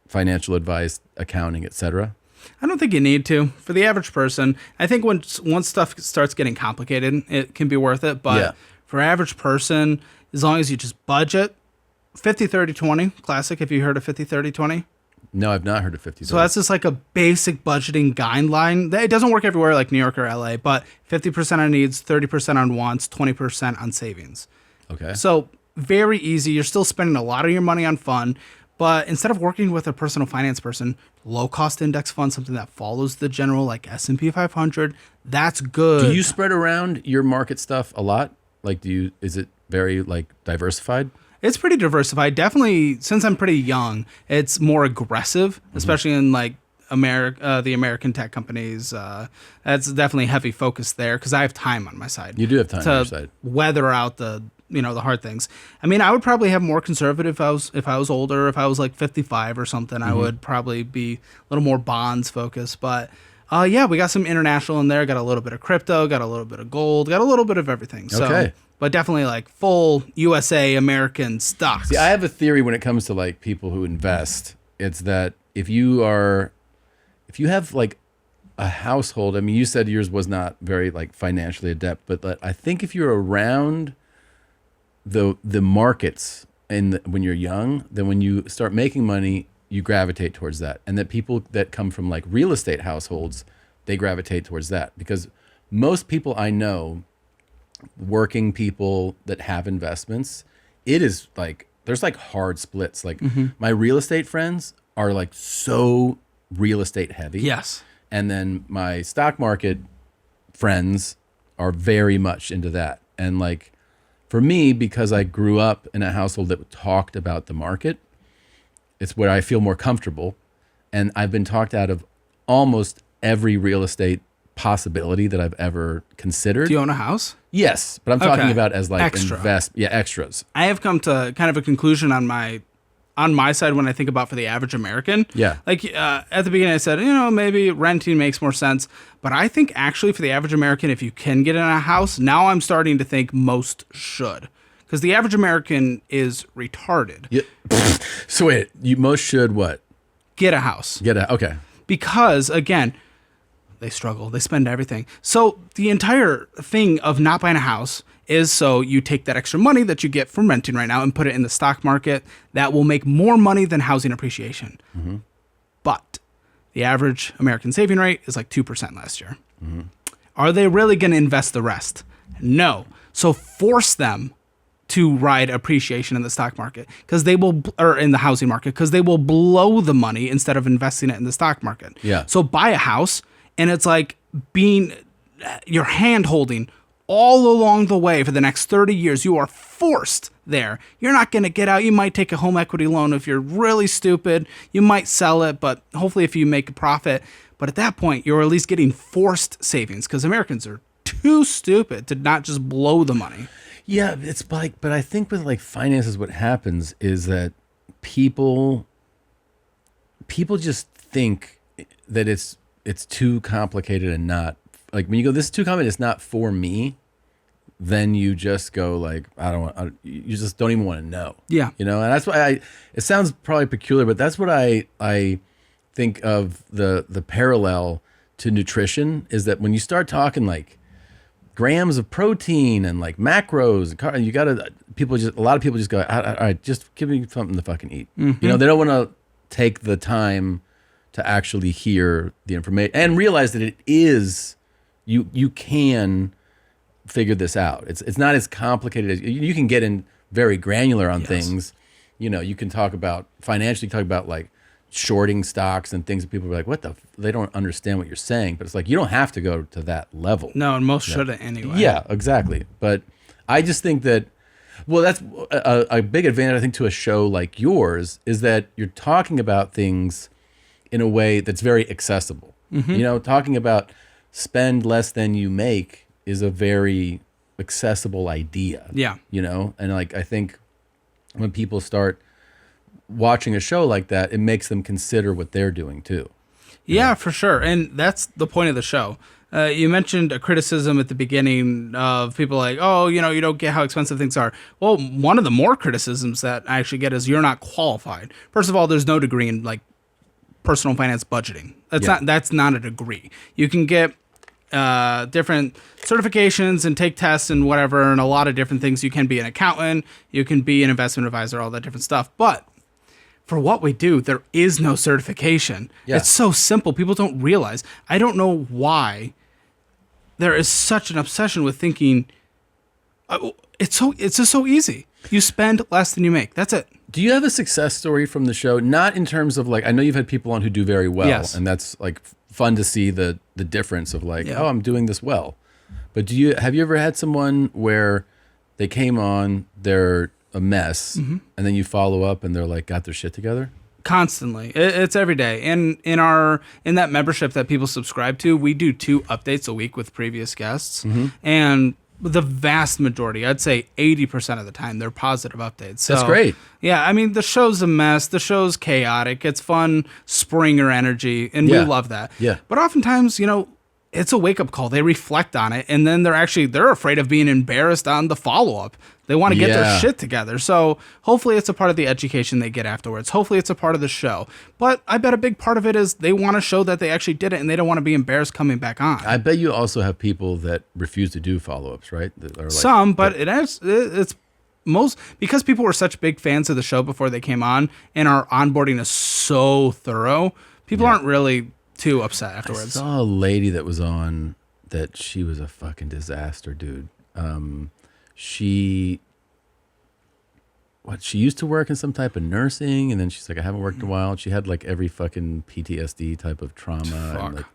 S2: financial advice, accounting, etc.?
S3: I don't think you need to. For the average person, I think once stuff starts getting complicated, it can be worth it. But for average person, as long as you just budget 50-30-20 classic. If you heard of 50-30-20.
S2: No, I've not heard of 50.
S3: So that's just like a basic budgeting guideline. It doesn't work everywhere like New York or LA, but 50% on needs, 30% on wants, 20% on savings.
S2: Okay.
S3: So very easy. You're still spending a lot of your money on fun, but instead of working with a personal finance person, low cost index fund, something that follows the general like S&P 500, that's good.
S2: Do you spread around your market stuff a lot? Like, is it very like diversified?
S3: It's pretty diversified. Definitely, since I'm pretty young, it's more aggressive, especially in like the American tech companies. That's definitely heavy focus there because I have time on my side.
S2: You do have time
S3: to
S2: on your side.
S3: weather out the hard things. I mean, I would probably have more conservative if I was older. If I was like 55 or something, I would probably be a little more bonds focused. But yeah, we got some international in there. Got a little bit of crypto. Got a little bit of gold. Got a little bit of everything. So,
S2: okay.
S3: But definitely like full USA American stocks.
S2: See, I have a theory when it comes to like people who invest. It's that if you have like a household, I mean, you said yours was not very like financially adept, but I think if you're around the markets when you're young, then when you start making money, you gravitate towards that. And that people that come from like real estate households, they gravitate towards that because most people I know, working people that have investments, it is like there's like hard splits. Like my real estate friends are like so real estate heavy.
S3: Yes.
S2: And then my stock market friends are very much into that. And like for me, because I grew up in a household that talked about the market, it's where I feel more comfortable. And I've been talked out of almost every real estate possibility that I've ever considered.
S3: Do you own a house?
S2: Yes, but I'm talking
S3: Okay.
S2: about as like
S3: Extra.
S2: extras.
S3: I have come to kind of a conclusion on my side when I think about for the average American.
S2: Yeah.
S3: Like at the beginning I said, maybe renting makes more sense. But I think actually for the average American, if you can get in a house, now I'm starting to think most should. Because the average American is retarded.
S2: Yeah. So wait, you most should what?
S3: Get a house.
S2: Okay.
S3: Because again, they struggle. They spend everything. So the entire thing of not buying a house is so you take that extra money that you get from renting right now and put it in the stock market. That will make more money than housing appreciation. But the average American saving rate is like 2% last year. Are they really going to invest the rest? No. So force them to ride appreciation in the stock market because they will, or in the housing market, because they will blow the money instead of investing it in the stock market.
S2: Yeah.
S3: So buy a house. And it's like your hand holding all along the way for the next 30 years. You are forced there. You're not going to get out. You might take a home equity loan if you're really stupid. You might sell it, but hopefully if you make a profit. But at that point, you're at least getting forced savings because Americans are too stupid to not just blow the money.
S2: Yeah, it's like, but I think with like finances, what happens is that people just think that it's too complicated and not like when you go, this is too complicated, it's not for me. Then you just go like, you just don't even want to know.
S3: Yeah.
S2: And that's why it sounds probably peculiar, but that's what I think of the parallel to nutrition is that when you start talking like grams of protein and like macros, a lot of people just go, all right, just give me something to fucking eat. They don't want to take the time to actually hear the information and realize that it is, you can figure this out. It's not as complicated as you can get in very granular on things. You can talk about financially, talk about like shorting stocks and things that people are like, they don't understand what you're saying, but it's like, you don't have to go to that level.
S3: No, and most shouldn't anyway.
S2: Yeah, exactly. But I just think that, well, that's a big advantage, I think, to a show like yours is that you're talking about things in a way that's very accessible. Talking about spend less than you make is a very accessible idea.
S3: Yeah.
S2: And like, I think when people start watching a show like that, it makes them consider what they're doing too.
S3: Yeah, for sure. And that's the point of the show. You mentioned a criticism at the beginning of people like, you don't get how expensive things are. Well, one of the more criticisms that I actually get is you're not qualified. First of all, there's no degree in like personal finance budgeting. That's not a degree. You can get different certifications and take tests and whatever, and a lot of different things. You can be an accountant, you can be an investment advisor, all that different stuff. But for what we do, there is no certification.
S2: Yeah.
S3: It's so simple. People don't realize. I don't know why there is such an obsession with thinking it's just so easy. You spend less than you make. That's it.
S2: Do you have a success story from the show? Not in terms of like, I know you've had people on who do very well,
S3: Yes.
S2: and that's like fun to see the difference of like,
S3: Yeah.
S2: oh, I'm doing this well. But have you ever had someone where they came on, they're a mess, and then you follow up and they're like got their shit together?
S3: Constantly. It's every day. And in that membership that people subscribe to, we do 2 updates a week with previous guests. And the vast majority, I'd say 80% of the time, they're positive updates. So,
S2: That's great.
S3: Yeah, I mean, the show's a mess. The show's chaotic. It's fun, Springer energy, and
S2: Yeah.
S3: we love that.
S2: Yeah.
S3: But oftentimes, it's a wake-up call. They reflect on it, and then they're afraid of being embarrassed on the follow-up. They want to get
S2: Yeah.
S3: their shit together. So hopefully it's a part of the education they get afterwards. Hopefully it's a part of the show. But I bet a big part of it is they want to show that they actually did it, and they don't want to be embarrassed coming back on.
S2: I bet you also have people that refuse to do follow-ups, right? That are like,
S3: Some, but it's most because people were such big fans of the show before they came on, and our onboarding is so thorough. People aren't really too upset
S2: I
S3: afterwards.
S2: saw a lady that was on that she was a fucking disaster, dude. She used to work in some type of nursing, and then she's like, I haven't worked in a while. She had like every fucking PTSD type of trauma. And like,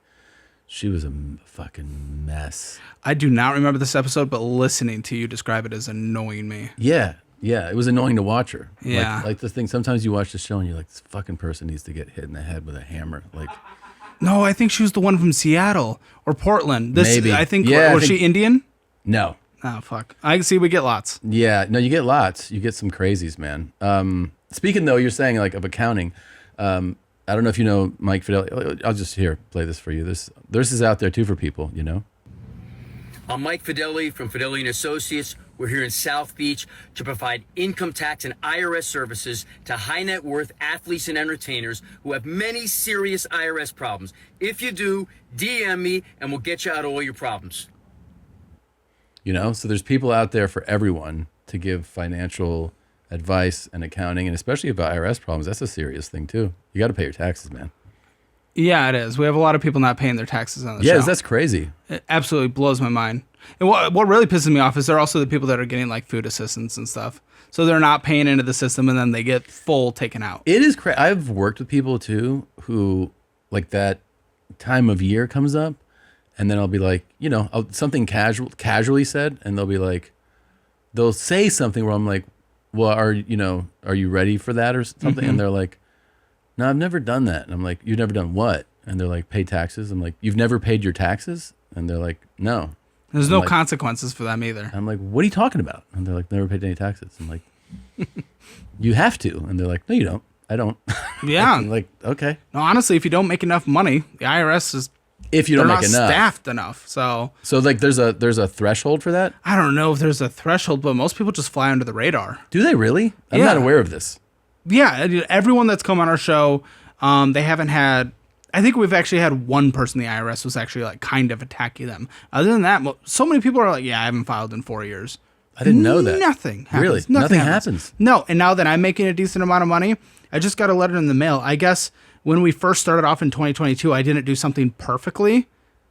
S2: she was a fucking mess.
S3: I do not remember this episode, but listening to you describe it is annoying me.
S2: Yeah. It was annoying to watch her.
S3: Yeah.
S2: Like the thing, sometimes you watch the show and you're like, this fucking person needs to get hit in the head with a hammer. Like,
S3: No, I think she was the one from Seattle or Portland.
S2: Maybe.
S3: I think.
S2: Yeah, I
S3: Was
S2: think-
S3: she Indian?
S2: no.
S3: Oh fuck! I can see we get lots.
S2: Yeah, no, you get lots. You get some crazies, man. Speaking though, you're saying like of accounting. I don't know if you know Mike Fidelli. I'll just play this for you. This is out there too for people,
S10: I'm Mike Fidelli from Fidelli & Associates. We're here in South Beach to provide income tax and IRS services to high net worth athletes and entertainers who have many serious IRS problems. If you do, DM me and we'll get you out of all your problems.
S2: So there's people out there for everyone to give financial advice and accounting, and especially about IRS problems. That's a serious thing too. You got to pay your taxes, man.
S3: Yeah, it is. We have a lot of people not paying their taxes on the show.
S2: Yeah, that's crazy.
S3: It absolutely blows my mind. And what really pisses me off is there are also the people that are getting like food assistance and stuff. So they're not paying into the system, and then they get full taken out.
S2: It is crazy. I've worked with people too who like that time of year comes up, and then I'll be like, something casually said, and they'll be like, they'll say something where I'm like, well, are you ready for that or something? And they're like, no, I've never done that. And I'm like, you've never done what? And they're like, pay taxes. I'm like, you've never paid your taxes? And they're like, no.
S3: There's
S2: I'm
S3: no
S2: like,
S3: consequences for them either.
S2: I'm like, what are you talking about? And they're like, never paid any taxes. I'm like, you have to. And they're like, no, you don't. I don't.
S3: Yeah.
S2: I'm like, okay.
S3: No, honestly, if you don't make enough money, the IRS is
S2: If you don't
S3: they're
S2: make
S3: not
S2: enough.
S3: staffed enough. So
S2: like there's a threshold for that?
S3: I don't know if there's a threshold, but most people just fly under the radar.
S2: Do they really? I'm
S3: Yeah.
S2: not aware of this.
S3: Yeah, everyone that's come on our show, they haven't had. I think we've actually had one person in the IRS was actually like kind of attacking them. Other than that, so many people are like, "Yeah, I haven't filed in 4 years."
S2: I didn't know that.
S3: Nothing happens.
S2: Really? Nothing happens.
S3: No, and now that I'm making a decent amount of money, I just got a letter in the mail. I guess when we first started off in 2022, I didn't do something perfectly.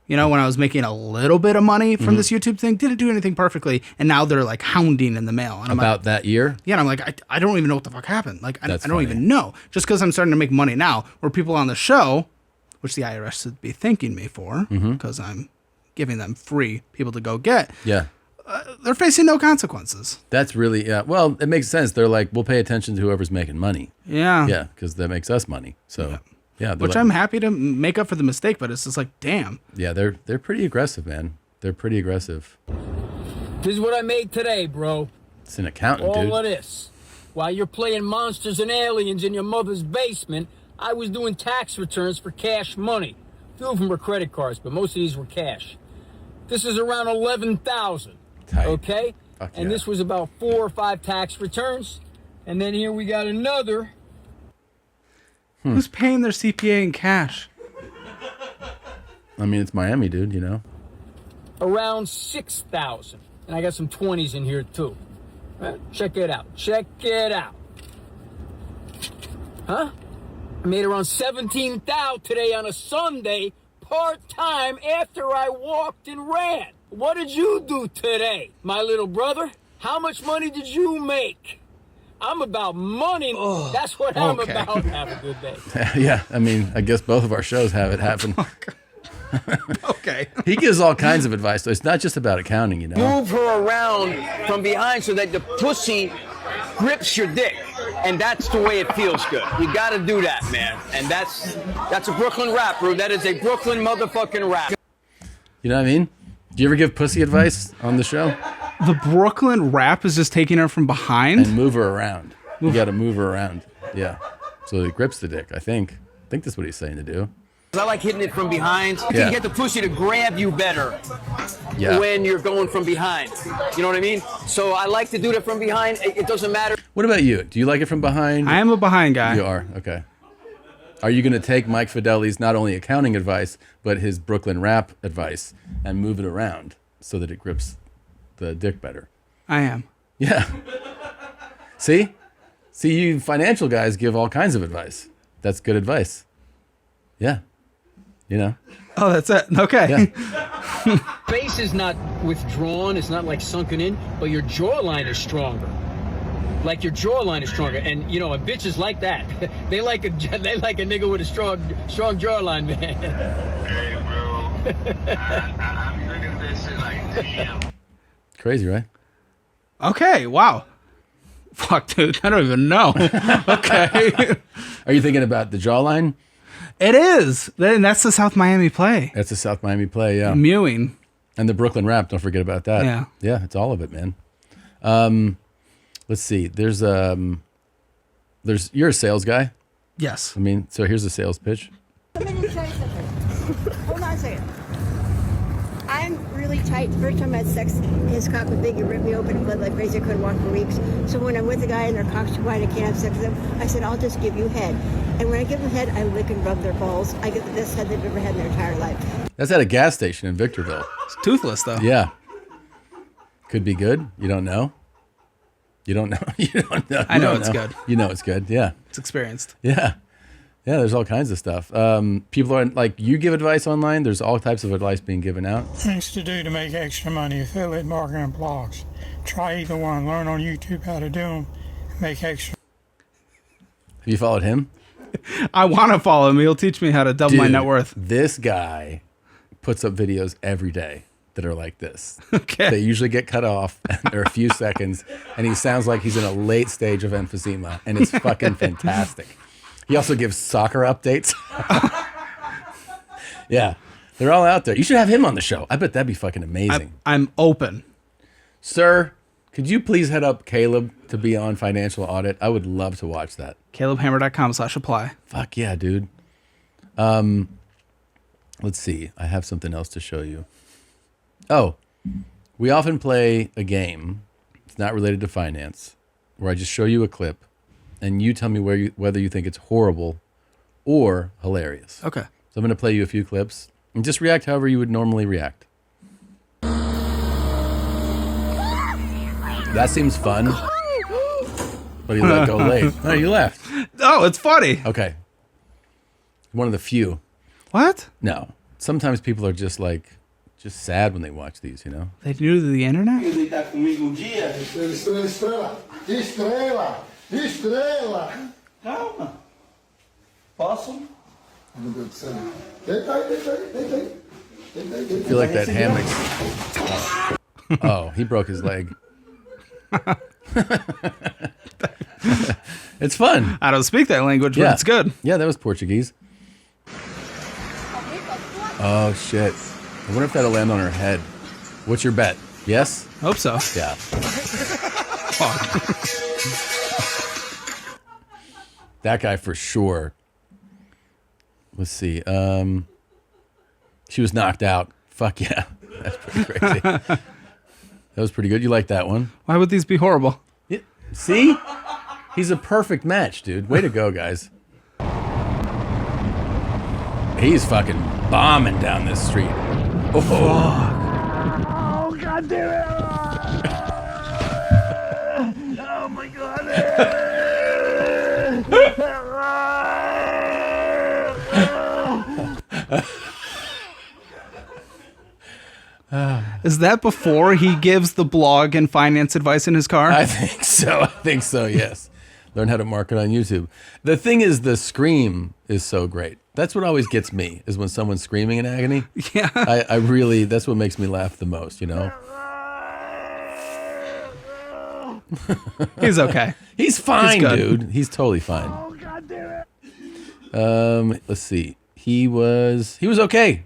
S3: When I was making a little bit of money from this YouTube thing, didn't do anything perfectly, and now they're like hounding in the mail. And I'm
S2: About
S3: like,
S2: that year?
S3: yeah, and I'm like, I don't even know what the fuck happened. Like, I
S2: That's
S3: don't
S2: funny.
S3: even know. Just because I'm starting to make money now, where people on the show, which the IRS should be thanking me for, because I'm giving them free people to go get,
S2: Yeah.
S3: they're facing no consequences.
S2: That's really, yeah. Well, it makes sense. They're like, we'll pay attention to whoever's making money.
S3: Yeah.
S2: Yeah, because that makes us money. So, yeah.
S3: Which I'm happy to make up for the mistake, but it's just like, damn.
S2: Yeah, they're pretty aggressive, man. They're pretty aggressive.
S10: This is what I made today, bro.
S2: It's an accountant,
S10: All
S2: dude.
S10: of this. While you're playing monsters and aliens in your mother's basement, I was doing tax returns for cash money. A few of them were credit cards, but most of these were cash. This is around 11,000.
S2: Tight.
S10: Okay?
S2: Fuck
S10: And
S2: yeah.
S10: this was about 4 or 5 tax returns. And then here we got another.
S3: Who's paying their CPA in cash?
S2: I mean, it's Miami, dude,
S10: around 6,000. And I got some 20s in here too. Check it out. Check it out. Huh? I made around 17,000 today on a Sunday, part-time after I walked and ran. What did you do today, my little brother? How much money did you make? I'm about money. That's what I'm about. Have a good day.
S2: Yeah, I mean, I guess both of our shows have it happen.
S3: Okay.
S2: He gives all kinds of advice, though. It's not just about accounting, you know.
S10: Move her around from behind so that the pussy grips your dick. And that's the way it feels good. You gotta do that, man. And that's a Brooklyn rap, bro. That is a Brooklyn motherfucking rap.
S2: You know what I mean? Do you ever give pussy advice on the show?
S3: The Brooklyn rap is just taking her from behind?
S2: And move her around. You got to move her around. Yeah. So it grips the dick, I think. I think that's what he's saying to do.
S10: I like hitting it from behind. You
S2: Yeah.
S10: can get the pussy to grab you better
S2: Yeah.
S10: when you're going from behind. You know what I mean? So I like to do that from behind. It doesn't matter.
S2: What about you? Do you like it from behind?
S3: I am a behind guy.
S2: You are? Okay. Are you going to take Mike Fideli's not only accounting advice, but his Brooklyn rap advice and move it around so that it grips the dick better?
S3: I am.
S2: Yeah. See? See, you financial guys give all kinds of advice. That's good advice. Yeah. You know?
S3: Oh, that's it. Okay.
S2: Yeah.
S10: Face is not withdrawn. It's not like sunken in, but your jawline is stronger. Like your jawline is stronger, and you know, and bitches like that. They like a nigga with a strong jawline, man.
S5: Hey, bro. I'm looking at this shit like, damn.
S2: Crazy, right?
S3: Okay. Wow. Fuck, dude. I don't even know. Okay.
S2: Are you thinking about the jawline?
S3: It is. And that's the South Miami play.
S2: That's the South Miami play, yeah.
S3: Mewing.
S2: And the Brooklyn rap, don't forget about that.
S3: Yeah.
S2: Yeah, it's all of it, man. Let's see. There's you're a sales guy.
S3: Yes.
S2: I mean, so here's a sales pitch.
S11: Hold on a second. I'm really tight. The first time I had sex, his cock was big. He ripped me open and bled like crazy. I couldn't walk for weeks. So when I'm with a guy and their cock's too wide, I can't have sex with them, I said, I'll just give you head. And when I give them head, I lick and rub their balls. I get the best head they've ever had in their entire life.
S2: That's at a gas station in Victorville.
S3: It's toothless, though.
S2: Yeah. Could be good. You don't know. You don't know. You don't know.
S3: I know it's good.
S2: You know it's good. Yeah.
S3: It's experienced.
S2: Yeah. Yeah, there's all kinds of stuff. People are like, you give advice online. There's all types of advice being given out.
S12: Things to do to make extra money: affiliate marketing and blogs. Try either one. Learn on YouTube how to do them. Make extra.
S2: Have you followed him?
S3: I want to follow him. He'll teach me how to double my
S2: Dude,
S3: net worth.
S2: This guy puts up videos every day that are like this.
S3: Okay.
S2: They usually get cut off. They're a few seconds. And he sounds like he's in a late stage of emphysema. And it's fucking fantastic. He also gives soccer updates. Yeah. They're all out there. You should have him on the show. I bet that'd be fucking amazing.
S3: I'm open.
S2: Sir, could you please head up Caleb to be on Financial Audit? I would love to watch that.
S3: CalebHammer.com/apply.
S2: Fuck yeah, dude. Let's see. I have something else to show you. Oh, we often play a game. It's not related to finance, where I just show you a clip, and you tell me whether you think it's horrible or hilarious.
S3: Okay.
S2: So I'm going to play you a few clips, and just react however you would normally react. That seems fun, but he let go late. No, you left.
S3: Oh, it's funny.
S2: Okay. One of the few.
S3: What?
S2: No. Sometimes people are just sad when they watch these, you know?
S3: They new to the internet?
S6: Calma. Posso?
S2: I feel like that hammock. Oh, he broke his leg. It's fun.
S3: I don't speak that language, but it's good.
S2: Yeah, that was Portuguese. Oh, shit. I wonder if that'll land on her head. What's your bet? Yes?
S3: Hope so.
S2: Yeah. That guy for sure. Let's see. She was knocked out. Fuck yeah. That's pretty crazy. That was pretty good. You like that one?
S3: Why would these be horrible?
S2: Yeah. See? He's a perfect match, dude. Way to go, guys. He's fucking bombing down this street. Oh.
S6: Oh, God damn it. Oh, my God.
S3: Is that before he gives the blog and finance advice in his car?
S2: I think so, yes. Learn how to market on YouTube. The thing is, the scream is so great. That's what always gets me, is when someone's screaming in agony.
S3: Yeah.
S2: I really, that's what makes me laugh the most, you know?
S3: He's okay.
S2: He's fine,
S3: He's good.
S2: dude. He's totally fine.
S6: Oh, God damn it.
S2: Let's see. He was okay.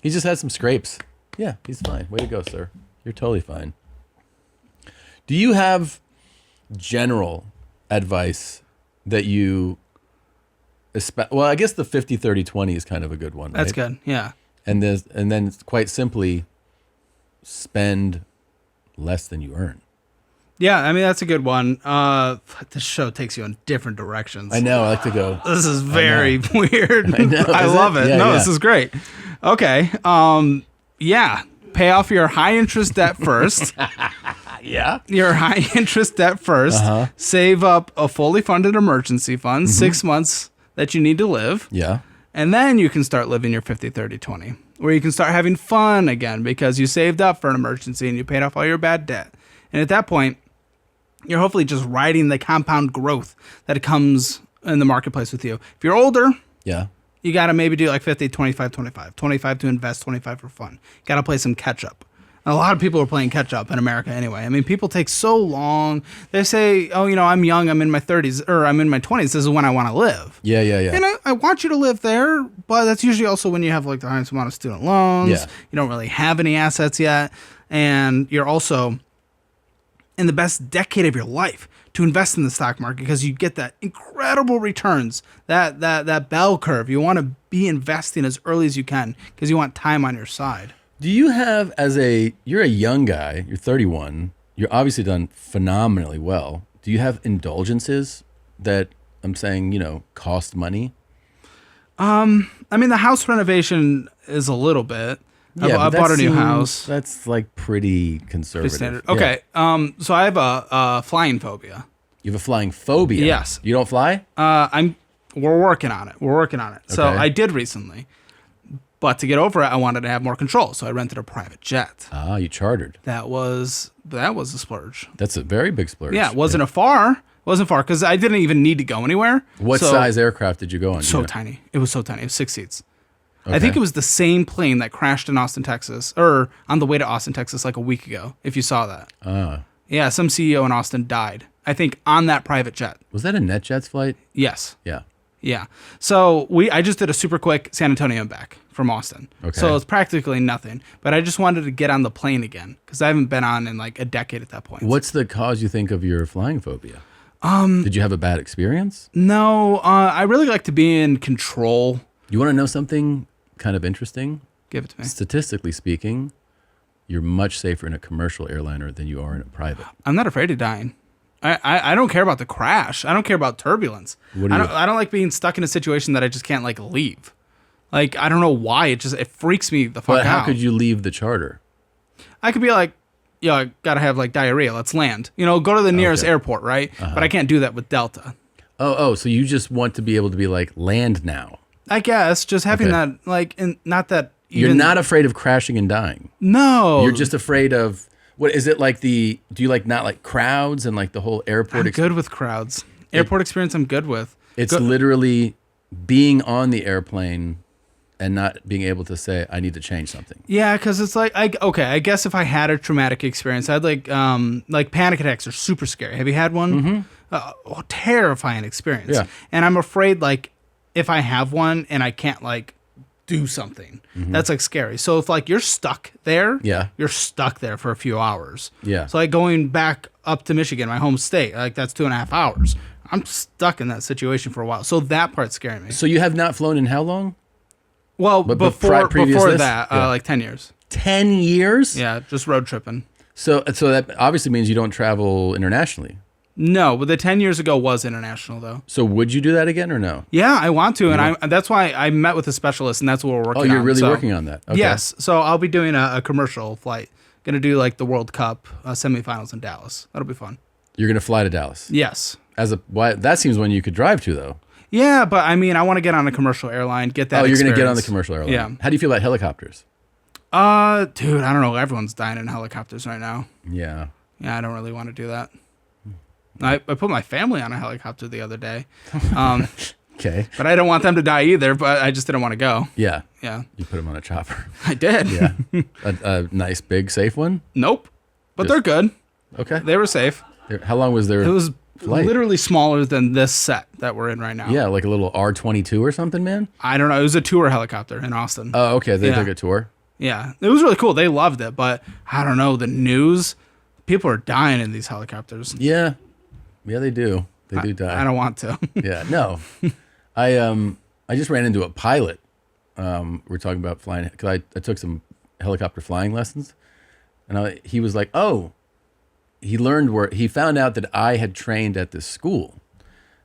S2: He just had some scrapes. Yeah, he's fine. Way to go, sir. You're totally fine. Do you have general advice that you... Well, I guess the 50-30-20 is kind of a good one, right?
S3: That's good, yeah.
S2: And then quite simply, spend less than you earn.
S3: Yeah, I mean, that's a good one. This show takes you in different directions.
S2: I know. I like to go.
S3: This is very weird.
S2: I know.
S3: I
S2: Is
S3: love it.
S2: Yeah,
S3: No,
S2: yeah.
S3: this is great. Okay. Yeah. Pay off your high interest debt first.
S2: Yeah.
S3: Your high interest debt first.
S2: Uh-huh.
S3: Save up a fully funded emergency fund, 6 months that you need to live.
S2: Yeah.
S3: And then you can start living your 50-30-20, where you can start having fun again because you saved up for an emergency and you paid off all your bad debt. And at that point, you're hopefully just riding the compound growth that comes in the marketplace with you. If you're older,
S2: Yeah.
S3: you got to maybe do like 50-25-25. 25 to invest, 25 for fun. Got to play some catch up. A lot of people are playing catch up in America anyway. I mean, people take so long. They say, oh, you know, I'm young, I'm in my 30s, or I'm in my 20s. This is when I want to live.
S2: Yeah.
S3: And I want you to live there, but that's usually also when you have like the highest amount of student loans.
S2: Yeah.
S3: You don't really have any assets yet. And you're also in the best decade of your life to invest in the stock market because you get that incredible returns, that bell curve. You want to be investing as early as you can because you want time on your side.
S2: Do you have, you're a young guy, you're 31, you're obviously done phenomenally well. Do you have indulgences that I'm saying, you know, cost money?
S3: I mean, the house renovation is a little bit.
S2: Yeah,
S3: I
S2: but
S3: bought
S2: that
S3: a new
S2: seems-
S3: house.
S2: That's like pretty conservative.
S3: Pretty standard.
S2: Yeah.
S3: Okay. So I have a flying phobia.
S2: You have a flying phobia?
S3: Yes.
S2: You don't fly?
S3: We're working on it. So
S2: Okay.
S3: I did recently. But to get over it, I wanted to have more control. So I rented a private jet.
S2: Ah, you chartered.
S3: That was a splurge.
S2: That's a very big splurge.
S3: Yeah, it wasn't far because I didn't even need to go anywhere.
S2: What
S3: So-
S2: size aircraft did you go on? Do
S3: So
S2: you know?
S3: tiny. It was so tiny. It was 6 seats.
S2: Okay.
S3: I think it was the same plane that crashed in Austin, Texas, or on the way to Austin, Texas, like a week ago, if you saw that. Yeah, some CEO in Austin died, I think, on that private jet.
S2: Was that a NetJets flight?
S3: Yes.
S2: Yeah.
S3: Yeah. So I just did a super quick San Antonio and back from Austin.
S2: Okay.
S3: So it's practically nothing. But I just wanted to get on the plane again because I haven't been on in like a decade at that point.
S2: What's the cause you think of your flying phobia? Did you have a bad experience?
S3: No, I really like to be in control.
S2: You want to know something kind of interesting?
S3: Give it to me.
S2: Statistically speaking, you're much safer in a commercial airliner than you are in a private.
S3: I'm not afraid of dying. I don't care about the crash. I don't care about turbulence. I don't like being stuck in a situation that I just can't like leave. Like, I don't know why. It freaks me the fuck
S2: But how
S3: out.
S2: could you leave the charter?
S3: I could be like, yeah, I gotta have like diarrhea. Let's land. You know, go to the nearest
S2: Okay.
S3: airport, right? But I can't do that with Delta.
S2: Oh, so you just want to be able to be like, land now.
S3: I guess just having
S2: Okay.
S3: that, like, and not that
S2: You're
S3: even,
S2: not afraid of crashing and dying.
S3: No,
S2: You're just afraid of, what is it like do you like not like crowds and like the whole airport
S3: I'm good with crowds. Airport experience, I'm good with.
S2: It's literally being on the airplane and not being able to say, I need to change something.
S3: Yeah, because it's like, I guess if I had a traumatic experience, I'd like panic attacks are super scary. Have you had one? Terrifying experience.
S2: Yeah.
S3: And I'm afraid like if I have one and I can't like do something, that's like scary. So if like you're stuck there,
S2: Yeah.
S3: you're stuck there for a few hours.
S2: Yeah.
S3: So like going back up to Michigan, my home state, like that's 2.5 hours. I'm stuck in that situation for a while. So that part's scaring me.
S2: So you have not flown in how long?
S3: Well,
S2: But
S3: before
S2: previous this?
S3: that,
S2: Yeah.
S3: like 10 years.
S2: 10 years?
S3: Yeah, just road tripping.
S2: So that obviously means you don't travel internationally.
S3: No, but the 10 years ago was international though.
S2: So would you do that again or no?
S3: Yeah, I want to, and that's why I met with a specialist, and that's what we're working on.
S2: Oh, you're really working on that? Okay.
S3: Yes, so I'll be doing a commercial flight. Gonna do like the World Cup semifinals in Dallas. That'll be fun.
S2: You're gonna fly to Dallas?
S3: Yes.
S2: That seems one you could drive to though.
S3: Yeah, but I mean, I want to get on a commercial airline, get that.
S2: Oh, you're
S3: experience.
S2: gonna get on the commercial airline.
S3: Yeah.
S2: How do you feel about helicopters?
S3: Dude, I don't know. Everyone's dying in helicopters right now.
S2: Yeah.
S3: Yeah, I don't really want to do that. I put my family on a helicopter the other day.
S2: Okay.
S3: But I don't want them to die either, but I just didn't want to go.
S2: Yeah.
S3: Yeah.
S2: You put them on a chopper.
S3: I did.
S2: Yeah. a nice, big, safe one?
S3: Nope. But they're good.
S2: Okay.
S3: They were safe.
S2: How long was their
S3: It was
S2: flight?
S3: literally smaller than this set that we're in right now.
S2: Yeah, like a little R-22 or something, man?
S3: I don't know. It was a tour helicopter in Austin.
S2: Oh, okay. They took a tour?
S3: Yeah. It was really cool. They loved it, but I don't know. The news, people are dying in these helicopters.
S2: Yeah. Yeah, they do. They do die.
S3: I don't want to.
S2: Yeah, no. I just ran into a pilot. We're talking about flying because I took some helicopter flying lessons, and he was like, "Oh, he found out that I had trained at this school,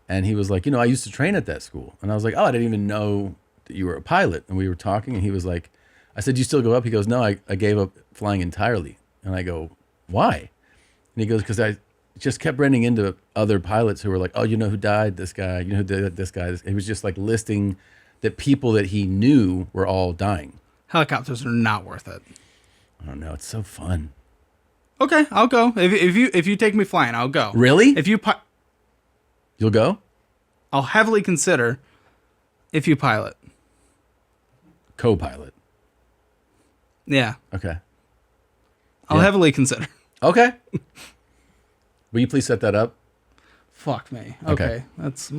S2: and he was like, I used to train at that school, and I was like, oh, I didn't even know that you were a pilot, and we were talking, and he was like, I said, you still go up? He goes, no, I gave up flying entirely, and I go, why? And he goes, because I just kept running into other pilots who were like, oh, you know who died? This guy. You know who did this guy? It was just like listing that people that he knew were all dying.
S3: Helicopters are not worth it.
S2: I don't know. It's so fun.
S3: Okay, I'll go. If you take me flying, I'll go.
S2: Really?
S3: If you
S2: you'll go?
S3: I'll heavily consider if you pilot.
S2: Co-pilot.
S3: Yeah.
S2: Okay.
S3: I'll heavily consider.
S2: Okay. Will you please set that up?
S3: Fuck me. Okay. That's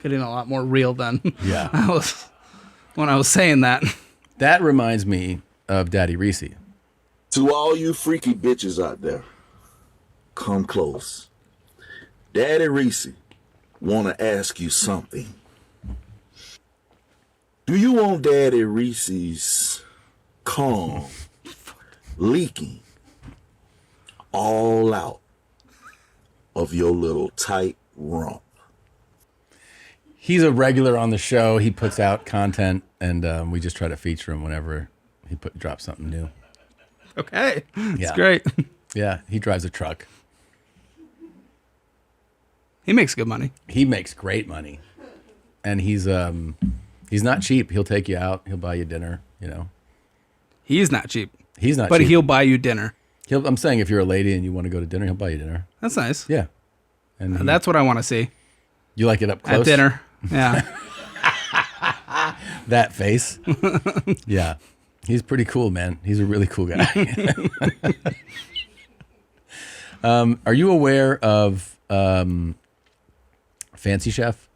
S3: getting a lot more real than
S2: Yeah.
S3: when I was saying that.
S2: That reminds me of Daddy Reese.
S13: To all you freaky bitches out there, come close. Daddy Reese want to ask you something. Do you want Daddy Reese's cum leaking all out of your little tight rump?
S2: He's a regular on the show. He puts out content, and we just try to feature him whenever he drops something new.
S3: Okay. It's
S2: Yeah.
S3: great.
S2: Yeah, he drives a truck.
S3: He makes good money.
S2: He makes great money. And he's not cheap. He'll take you out. He'll buy you dinner,
S3: He's not cheap.
S2: He's not
S3: but
S2: cheap.
S3: he'll buy you dinner.
S2: I'm saying if you're a lady and you want to go to dinner, he'll buy you dinner.
S3: That's nice.
S2: Yeah. And
S3: that's what I want to see.
S2: You like it up close?
S3: At dinner. Yeah.
S2: That face. Yeah. He's pretty cool, man. He's a really cool guy. Are you aware of Fancy Chef?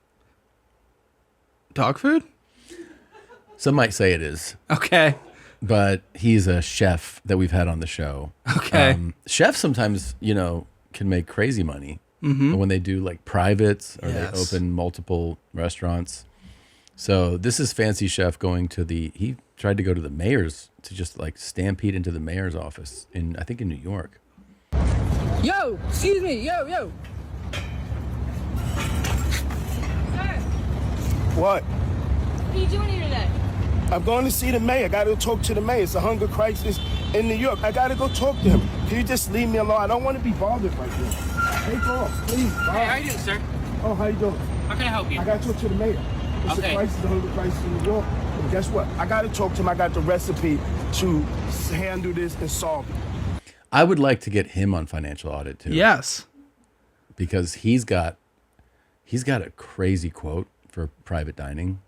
S3: Dog food?
S2: Some might say it is.
S3: Okay.
S2: But he's a chef that we've had on the show.
S3: Okay.
S2: Chefs sometimes, can make crazy money
S3: Mhm.
S2: when they do like privates or
S3: Yes.
S2: they open multiple restaurants. So this is Fancy Chef he tried to go to the mayor's to just like stampede into the mayor's office I think in New York.
S14: Yo, excuse me, yo.
S6: What?
S14: What are you doing here today?
S6: I'm going to see the mayor. I got to talk to the mayor. It's a hunger crisis in New York. I got to go talk to him. Can you just leave me alone? I don't want to be bothered right now. Take off, please. Bye.
S14: Hey, how you doing, sir?
S6: Oh, how you doing?
S14: How can I help you?
S6: I got to talk to the mayor. It's
S14: Okay.
S6: a crisis, a hunger crisis in New York. And guess what? I got to talk to him. I got the recipe to handle this and solve it.
S2: I would like to get him on Financial Audit too.
S3: Yes.
S2: Because he's got a crazy quote for private dining.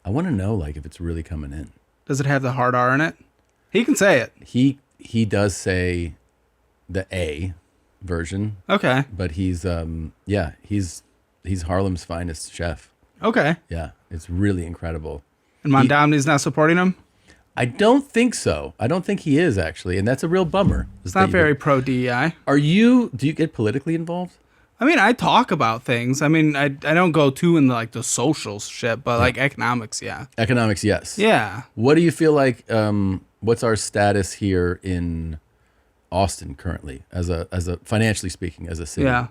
S2: I want to know if it's really coming in.
S3: Does it have the hard R in it? He can say it.
S2: He does say the A version.
S3: Okay.
S2: But he's Harlem's finest chef.
S3: Okay.
S2: Yeah, it's really incredible.
S3: And Mondamni's not supporting him?
S2: I don't think so. I don't think he is actually, and that's a real bummer.
S3: It's not very pro DEI.
S2: Do you get politically involved?
S3: I mean, I talk about things. I mean, I don't go too in the social shit, but economics, yeah.
S2: Economics, yes.
S3: Yeah.
S2: What do you feel like? What's our status here in Austin currently, as a financially speaking, as a city?
S3: Yeah.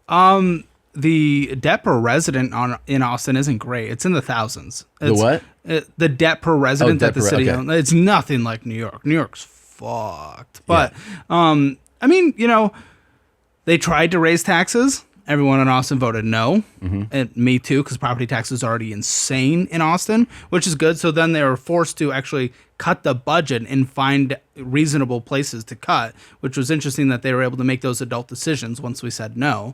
S3: The debt per resident in Austin isn't great. It's in the thousands.
S2: The what?
S3: The debt per resident
S2: debt
S3: that the
S2: per-
S3: city
S2: okay.
S3: owns. It's nothing like New York. New York's fucked. But, I mean, they tried to raise taxes. Everyone in Austin voted no. And me too, because property taxes are already insane in Austin, which is good. So then they were forced to actually cut the budget and find reasonable places to cut, which was interesting that they were able to make those adult decisions once we said no.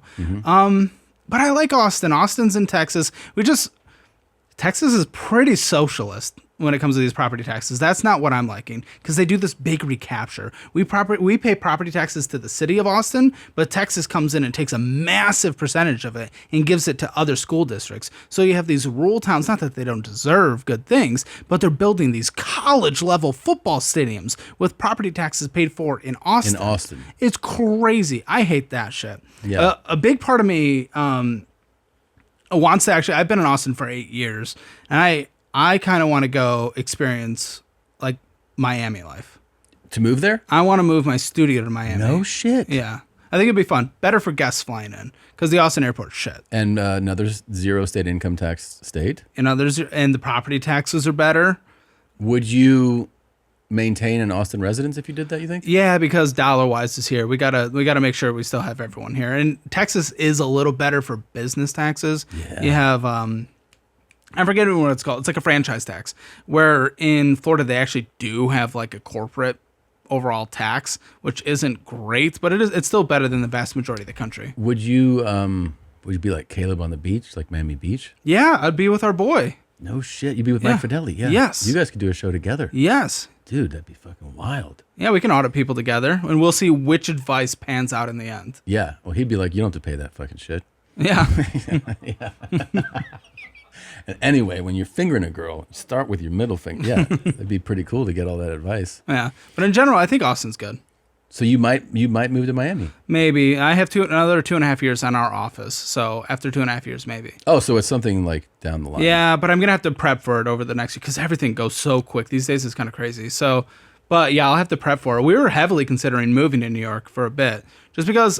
S3: But I like Austin. Austin's in Texas. Texas is pretty socialist when it comes to these property taxes. That's not what I'm liking, because they do this big recapture. We pay property taxes to the city of Austin, but Texas comes in and takes a massive percentage of it and gives it to other school districts. So you have these rural towns, not that they don't deserve good things, but they're building these college-level football stadiums with property taxes paid for in Austin. It's crazy. I hate that shit.
S2: Yeah.
S3: A big part of me wants to actually, I've been in Austin for 8 years, and I kind of want to go experience like Miami life.
S2: To move there?
S3: I want to move my studio to Miami.
S2: No shit.
S3: Yeah. I think it'd be fun. Better for guests flying in, because the Austin airport's shit.
S2: And another zero state income tax state.
S3: And the property taxes are better.
S2: Would you maintain an Austin residence if you did that, you think?
S3: Yeah, because dollar-wise is here. We gotta make sure we still have everyone here. And Texas is a little better for business taxes.
S2: Yeah.
S3: You have I'm forgetting what it's called. It's like a franchise tax, where in Florida they actually do have like a corporate overall tax, which isn't great, but it's still better than the vast majority of the country.
S2: Would you be like Caleb on the beach, like Miami Beach?
S3: Yeah, I'd be with our boy.
S2: No shit. You'd be with Mike Fideli. Yeah.
S3: Yes.
S2: You guys could do a show together.
S3: Yes.
S2: Dude, that'd be fucking wild.
S3: Yeah, we can audit people together, and we'll see which advice pans out in the end.
S2: Yeah. Well, he'd be like, you don't have to pay that fucking shit.
S3: Yeah.
S2: Yeah. And anyway, when you're fingering a girl, start with your middle finger. Yeah, it'd be pretty cool to get all that advice.
S3: Yeah, but in general, I think Austin's good.
S2: So you might move to Miami.
S3: Maybe. I have another 2.5 years on our office, so after 2.5 years, maybe.
S2: Oh, so it's something like down the line.
S3: Yeah, but I'm gonna have to prep for it over the next year, because everything goes so quick these days. It's kind of crazy. So, but yeah, I'll have to prep for it. We were heavily considering moving to New York for a bit, just because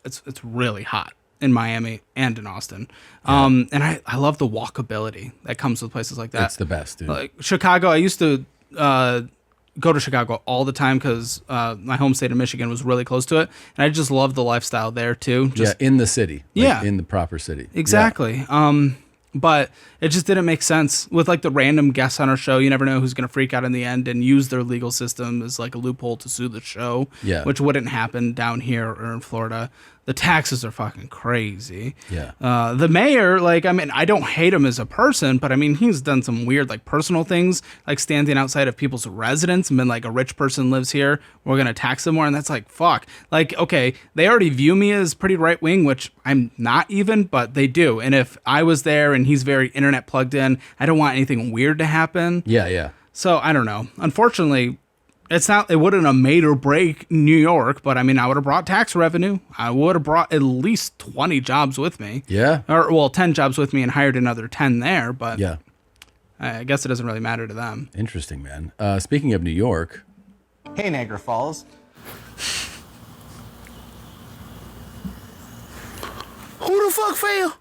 S3: it's really hot in Miami and in Austin. And I love the walkability that comes with places like that.
S2: It's the best, dude.
S3: Like Chicago, I used to go to Chicago all the time because my home state of Michigan was really close to it. And I just love the lifestyle there too.
S2: In the city.
S3: Yeah.
S2: In the proper city.
S3: Exactly.
S2: Yeah.
S3: But it just didn't make sense with like the random guests on our show. You never know who's going to freak out in the end and use their legal system as like a loophole to sue the show, which wouldn't happen down here or in Florida. The taxes are fucking crazy.
S2: Yeah.
S3: The mayor, I don't hate him as a person, but he's done some weird, personal things, like standing outside of people's residence and been like, a rich person lives here, we're going to tax them more. And that's like, fuck. Okay, they already view me as pretty right wing, which I'm not even, but they do. And if I was there and he's very internet plugged in, I don't want anything weird to happen.
S2: Yeah, yeah.
S3: So I don't know. Unfortunately, it wouldn't have made or break New York, but I would have brought tax revenue. I would have brought at least 20 jobs with me.
S2: Yeah.
S3: 10 jobs with me and hired another 10 there, but
S2: yeah,
S3: I guess it doesn't really matter to them.
S2: Interesting, man. Speaking of New York.
S15: Hey, Niagara Falls.
S6: Who the fuck fell?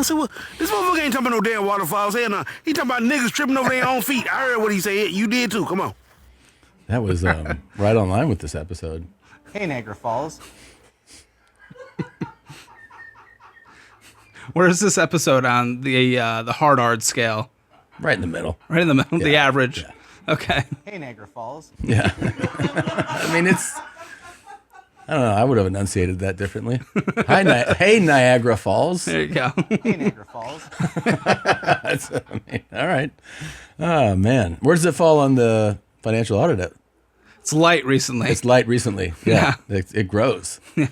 S6: So what? This motherfucker ain't talking about no damn waterfalls. Hell no. He talking about niggas tripping over their own feet. I heard what he said. You did too. Come on.
S2: That was right on line with this episode.
S15: Hey, Niagara Falls.
S3: Where is this episode on the hard scale?
S2: Right in the middle.
S3: Right in the middle.
S2: Yeah.
S3: The average.
S2: Yeah.
S3: Okay.
S15: Hey, Niagara Falls.
S2: Yeah. I don't know. I would have enunciated that differently. Hey, Niagara Falls.
S3: There you go.
S15: Hey, Niagara Falls.
S2: All right. Oh, man. Where does it fall on the financial audit?
S3: It's light recently.
S2: Yeah. It grows. Yeah.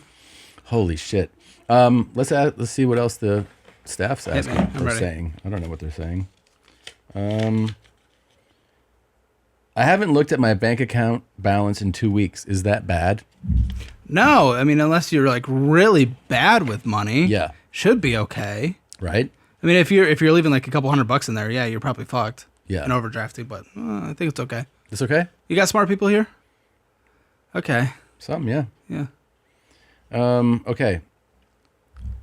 S2: Holy shit. Let's see what else the staff's asking or saying. I don't know what they're saying. I haven't looked at my bank account balance in 2 weeks. Is that bad?
S3: No, unless you're really bad with money,
S2: yeah,
S3: should be okay,
S2: right?
S3: If you're leaving a couple $100 in there, yeah, you're probably fucked,
S2: yeah,
S3: and overdrafting. But I think it's okay.
S2: It's okay.
S3: You got smart people here. Okay.
S2: Some, yeah.
S3: Yeah.
S2: Okay.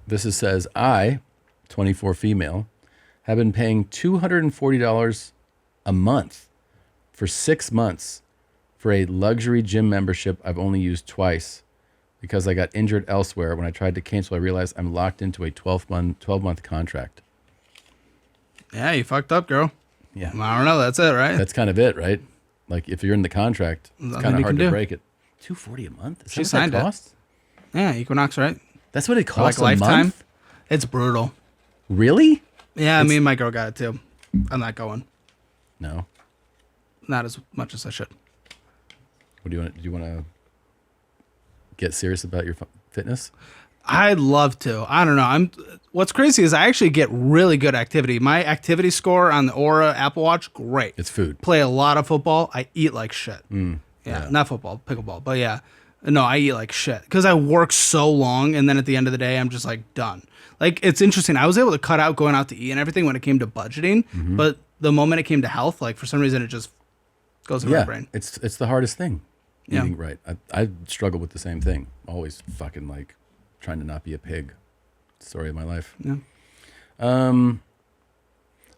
S2: Says, I, 24 female, have been paying $240 a month for 6 months for a luxury gym membership I've only used twice because I got injured elsewhere. When I tried to cancel, I realized I'm locked into a 12-month contract.
S3: Yeah, you fucked up, girl.
S2: Yeah.
S3: I don't know. That's it, right?
S2: That's kind of it, right? Like if you're in the contract, it's kind of hard to break it. $240 a month? Is
S3: She
S2: that what
S3: signed
S2: that
S3: it.
S2: costs?
S3: Yeah, Equinox, right?
S2: That's what it costs
S3: Like
S2: a
S3: lifetime.
S2: month?
S3: It's brutal.
S2: Really?
S3: Yeah, me and my girl got it too. I'm not going.
S2: No.
S3: Not as much as I should.
S2: What do you want to get serious about your fitness?
S3: I'd love to. I don't know. What's crazy is I actually get really good activity. My activity score on the Aura Apple Watch, great.
S2: It's food.
S3: Play a lot of football. I eat like shit.
S2: Yeah.
S3: Not football, pickleball. But yeah, no, I eat like shit because I work so long, and then at the end of the day, I'm just like done. Like it's interesting. I was able to cut out going out to eat and everything when it came to budgeting, but the moment it came to health, like for some reason, it just goes in my brain.
S2: It's the hardest thing.
S3: Yeah.
S2: Eating right. I struggle with the same thing. Always fucking like trying to not be a pig. Story of my life.
S3: Yeah.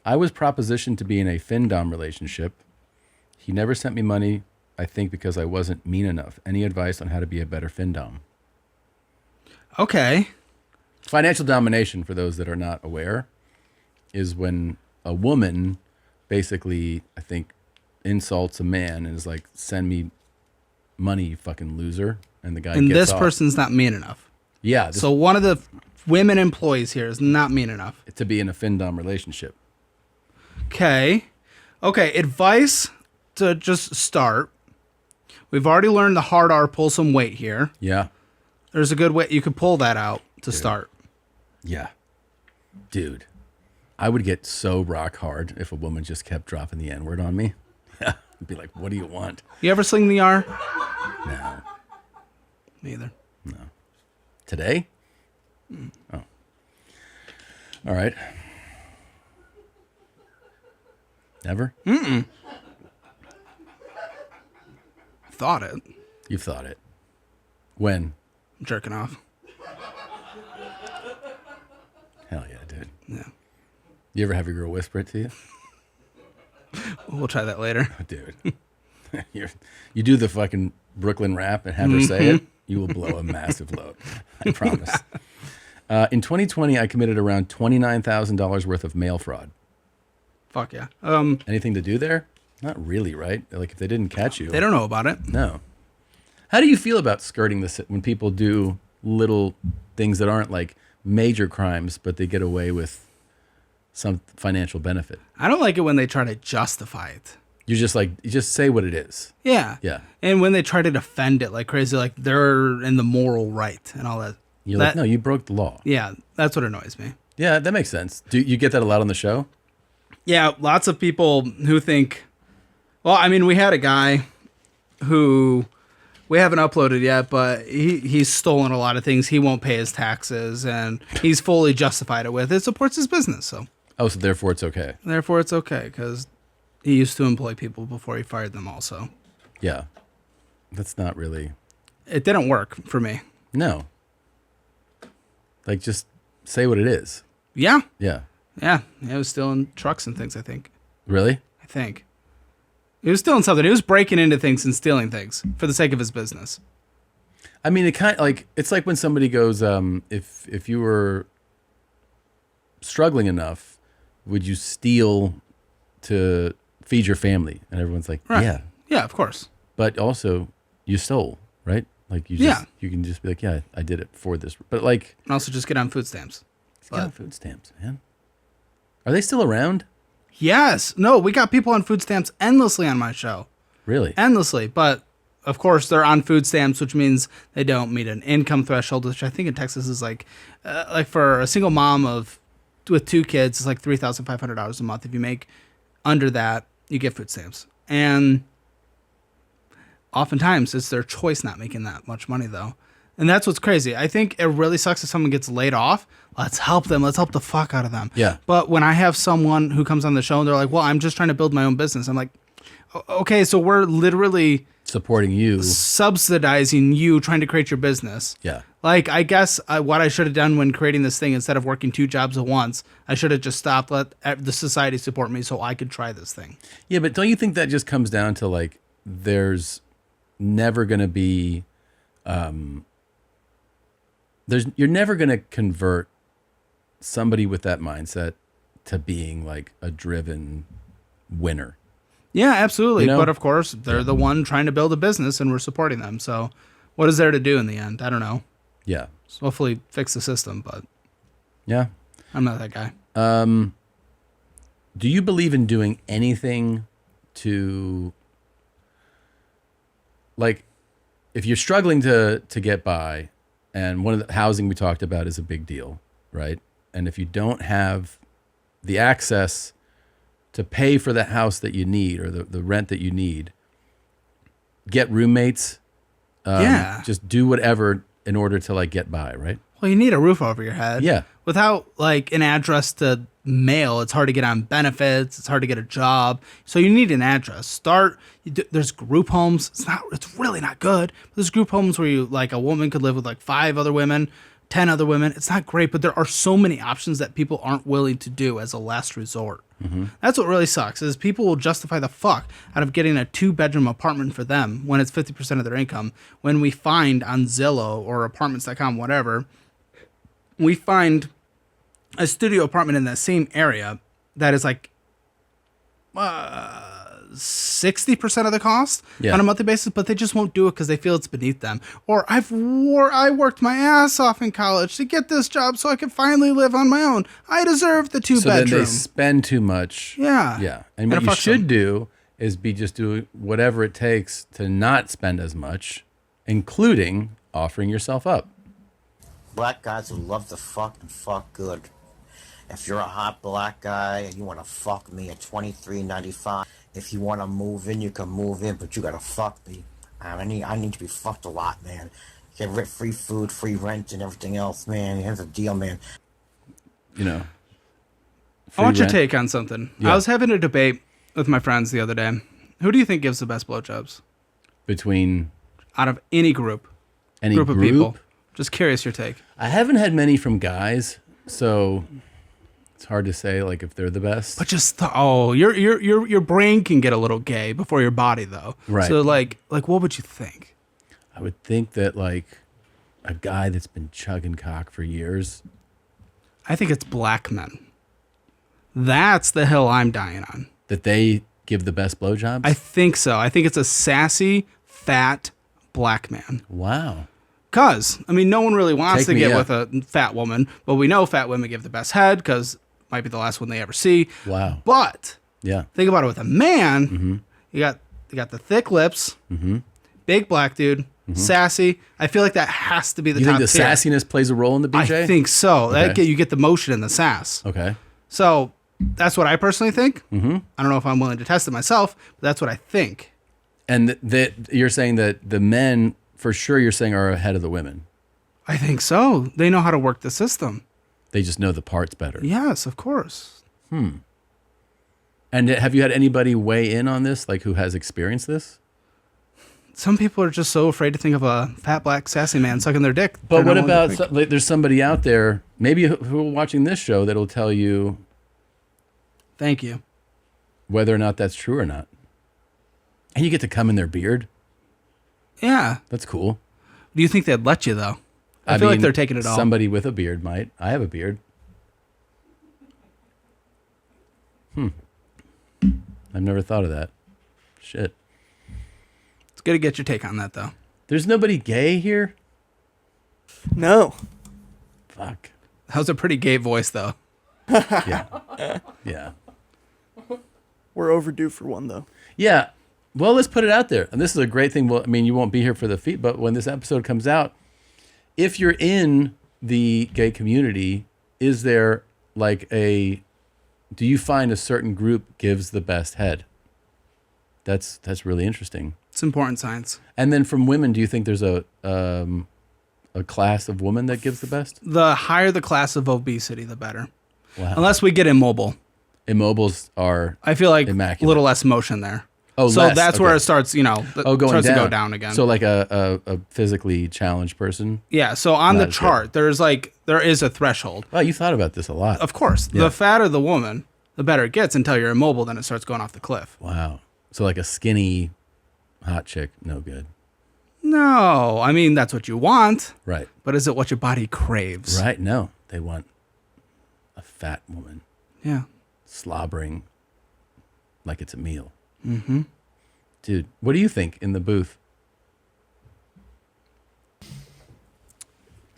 S2: I was propositioned to be in a FinDom relationship. He never sent me money, I think because I wasn't mean enough. Any advice on how to be a better FinDom?
S3: Okay.
S2: Financial domination, for those that are not aware, is when a woman basically, I think, insults a man and is like, send me money, you fucking loser. And the guy
S3: And
S2: gets
S3: this
S2: off.
S3: person's not mean enough.
S2: Yeah.
S3: So one of the women employees here is not mean enough.
S2: To be in a FinDom relationship.
S3: Okay. Advice to just start. We've already learned the hard R pull some weight here.
S2: Yeah.
S3: There's a good way you could pull that out to start.
S2: Yeah. Dude, I would get so rock hard if a woman just kept dropping the N-word on me. Yeah. I'd be like, what do you want?
S3: You ever sling the R?
S2: No.
S3: Me either.
S2: No. Today? Oh. All right. Never?
S3: Thought it.
S2: You've thought it. When?
S3: Jerking off.
S2: Hell yeah, dude.
S3: Yeah.
S2: You ever have your girl whisper it to you?
S3: We'll try that later.
S2: Oh, dude. You do the fucking Brooklyn rap and have her say it, you will blow a massive load. I promise. In 2020, I committed around $29,000 worth of mail fraud.
S3: Fuck yeah.
S2: Anything to do there? Not really, right? Like if they didn't catch you.
S3: They don't know about it.
S2: No. How do you feel about skirting this when people do little things that aren't like major crimes, but they get away with some financial benefit?
S3: I don't like it when they try to justify it.
S2: You just say what it is.
S3: Yeah.
S2: Yeah.
S3: And when they try to defend it like crazy, like they're in the moral right and all that.
S2: You're like, no, you broke the law.
S3: Yeah, that's what annoys me.
S2: Yeah, that makes sense. Do you get that a lot on the show?
S3: Yeah, lots of people who think, well, I mean, we had a guy who we haven't uploaded yet, but he's stolen a lot of things. He won't pay his taxes, and he's fully justified it with. It supports his business, so.
S2: Oh, so therefore it's okay.
S3: Therefore it's okay, because he used to employ people before he fired them also.
S2: Yeah. That's not really.
S3: It didn't work for me.
S2: No. Like, just say what it is.
S3: Yeah.
S2: Yeah.
S3: Yeah. He was stealing trucks and things, I think.
S2: Really?
S3: I think. He was stealing something. He was breaking into things and stealing things for the sake of his business.
S2: I mean, it's like when somebody goes, if you were struggling enough, would you steal to feed your family? And everyone's like,
S3: Right.
S2: yeah.
S3: Yeah, of course.
S2: But also, you stole, right? Like, you can just be like, yeah, I did it for this. But like.
S3: And also just get on food stamps.
S2: Get on food stamps, man. Are they still around?
S3: Yes. No, we got people on food stamps endlessly on my show.
S2: Really?
S3: Endlessly. But, of course, they're on food stamps, which means they don't meet an income threshold, which I think in Texas is like for a single mom with 2 kids, it's like $3,500 a month. If you make under that, you get food stamps. And oftentimes it's their choice not making that much money, though. And that's what's crazy. I think it really sucks if someone gets laid off. Let's help them. Let's help the fuck out of them.
S2: Yeah.
S3: But when I have someone who comes on the show and they're like, well, I'm just trying to build my own business. I'm like, Okay, so we're literally
S2: supporting you,
S3: subsidizing you trying to create your business.
S2: Yeah.
S3: Like, I guess what I should have done when creating this thing, instead of working 2 jobs at once, I should have just stopped, let the society support me so I could try this thing.
S2: Yeah, but don't you think that just comes down to like, there's never going to be, you're never going to convert somebody with that mindset to being like a driven winner.
S3: Yeah, absolutely.
S2: You know?
S3: But of course, they're the one trying to build a business and we're supporting them. So what is there to do in the end? I don't know.
S2: Yeah.
S3: So hopefully fix the system, but
S2: yeah,
S3: I'm not that guy.
S2: Do you believe in doing anything to, like, if you're struggling to get by, and one of the housing we talked about is a big deal, right? And if you don't have the access to pay for the house that you need or the rent that you need, get roommates.
S3: Yeah.
S2: Just do whatever in order to like get by, right?
S3: Well, you need a roof over your head.
S2: Yeah.
S3: Without like an address to mail, it's hard to get on benefits. It's hard to get a job. So you need an address. There's group homes. It's really not good. There's group homes where you like a woman could live with like 5 other women, 10 other women. It's not great, but there are so many options that people aren't willing to do as a last resort.
S2: Mm-hmm.
S3: That's what really sucks is people will justify the fuck out of getting a 2-bedroom apartment for them when it's 50% of their income. When we find on Zillow or apartments.com, whatever, we find a studio apartment in that same area that is like 60% of the cost on a monthly basis, but they just won't do it because they feel it's beneath them. Or I worked my ass off in college to get this job so I could finally live on my own. I deserve the 2-bedroom.
S2: So then they spend too much.
S3: Yeah.
S2: Yeah. And what you should do is just do whatever it takes to not spend as much, including offering yourself up.
S16: Black guys who love to fuck and fuck good. If you're a hot black guy and you want to fuck me at $23.95, if you want to move in, you can move in, but you gotta fuck me. I need to be fucked a lot, man. Get free food, free rent, and everything else, man. Here's the deal, man.
S2: You know.
S3: I want your take on something.
S2: Yeah.
S3: I was having a debate with my friends the other day. Who do you think gives the best blowjobs?
S2: Out
S3: of any group.
S2: Any
S3: group of people. Just curious your take.
S2: I haven't had many from guys, so it's hard to say like if they're the best.
S3: But just your brain can get a little gay before your body though.
S2: Right.
S3: So like what would you think?
S2: I would think that like a guy that's been chugging cock for years.
S3: I think it's black men. That's the hill I'm dying on.
S2: That they give the best blowjobs?
S3: I think so. I think it's a sassy, fat black man.
S2: Wow.
S3: Because, I mean, no one really wants to get with a fat woman, but we know fat women give the best head because it might be the last one they ever see.
S2: Wow.
S3: But
S2: yeah,
S3: think about it with a man. You got the thick lips, big black dude, sassy. I feel like that has to be the top
S2: You think the
S3: tier.
S2: sassiness plays a role in the BJ?
S3: I think so.
S2: Okay.
S3: You get the motion and the sass.
S2: Okay.
S3: So that's what I personally think. I don't know if I'm willing to test it myself, but that's what I think.
S2: And that you're saying that the men, for sure, you're saying are ahead of the women.
S3: I think so. They know how to work the system.
S2: They just know the parts better.
S3: Yes, of course.
S2: And have you had anybody weigh in on this, like who has experienced this?
S3: Some people are just so afraid to think of a fat, black, sassy man sucking their dick.
S2: But what about, there's somebody out there, maybe who are watching this show, that'll tell you.
S3: Thank you.
S2: Whether or not that's true or not. And you get to come in their beard.
S3: Yeah.
S2: That's cool.
S3: Do you think they'd let you, though? I feel like they're taking it all.
S2: Somebody with a beard might. I have a beard. I've never thought of that. Shit.
S3: It's good to get your take on that, though.
S2: There's nobody gay here?
S17: No.
S2: Fuck.
S3: That was a pretty gay voice, though.
S2: Yeah. Yeah.
S17: We're overdue for one, though.
S2: Yeah. Well, let's put it out there. And this is a great thing. Well, I mean, you won't be here for the feet, but when this episode comes out, if you're in the gay community, is there like do you find a certain group gives the best head? That's really interesting.
S3: It's important science.
S2: And then from women, do you think there's a class of women that gives the best?
S3: The higher the class of obesity, the better.
S2: Wow.
S3: Unless we get immobile.
S2: Immobiles are
S3: I feel like
S2: immaculate.
S3: a little less motion there.
S2: Oh,
S3: so
S2: less,
S3: that's where
S2: okay.
S3: it starts. You know,
S2: Going
S3: starts
S2: down.
S3: to go down again.
S2: So like a physically challenged person.
S3: Yeah, so on
S2: Not
S3: the
S2: as
S3: chart, there is a threshold.
S2: Oh, you thought about this a lot.
S3: Of course.
S2: Yeah.
S3: The fatter the woman, the better it gets until you're immobile, then it starts going off the cliff.
S2: Wow. So like a skinny, hot chick, no good.
S3: No, I mean, that's what you want.
S2: Right.
S3: But is it what your body craves?
S2: Right. No, they want a fat woman.
S3: Yeah.
S2: Slobbering like it's a meal.
S3: Mm-hmm.
S2: Dude, what do you think in the booth?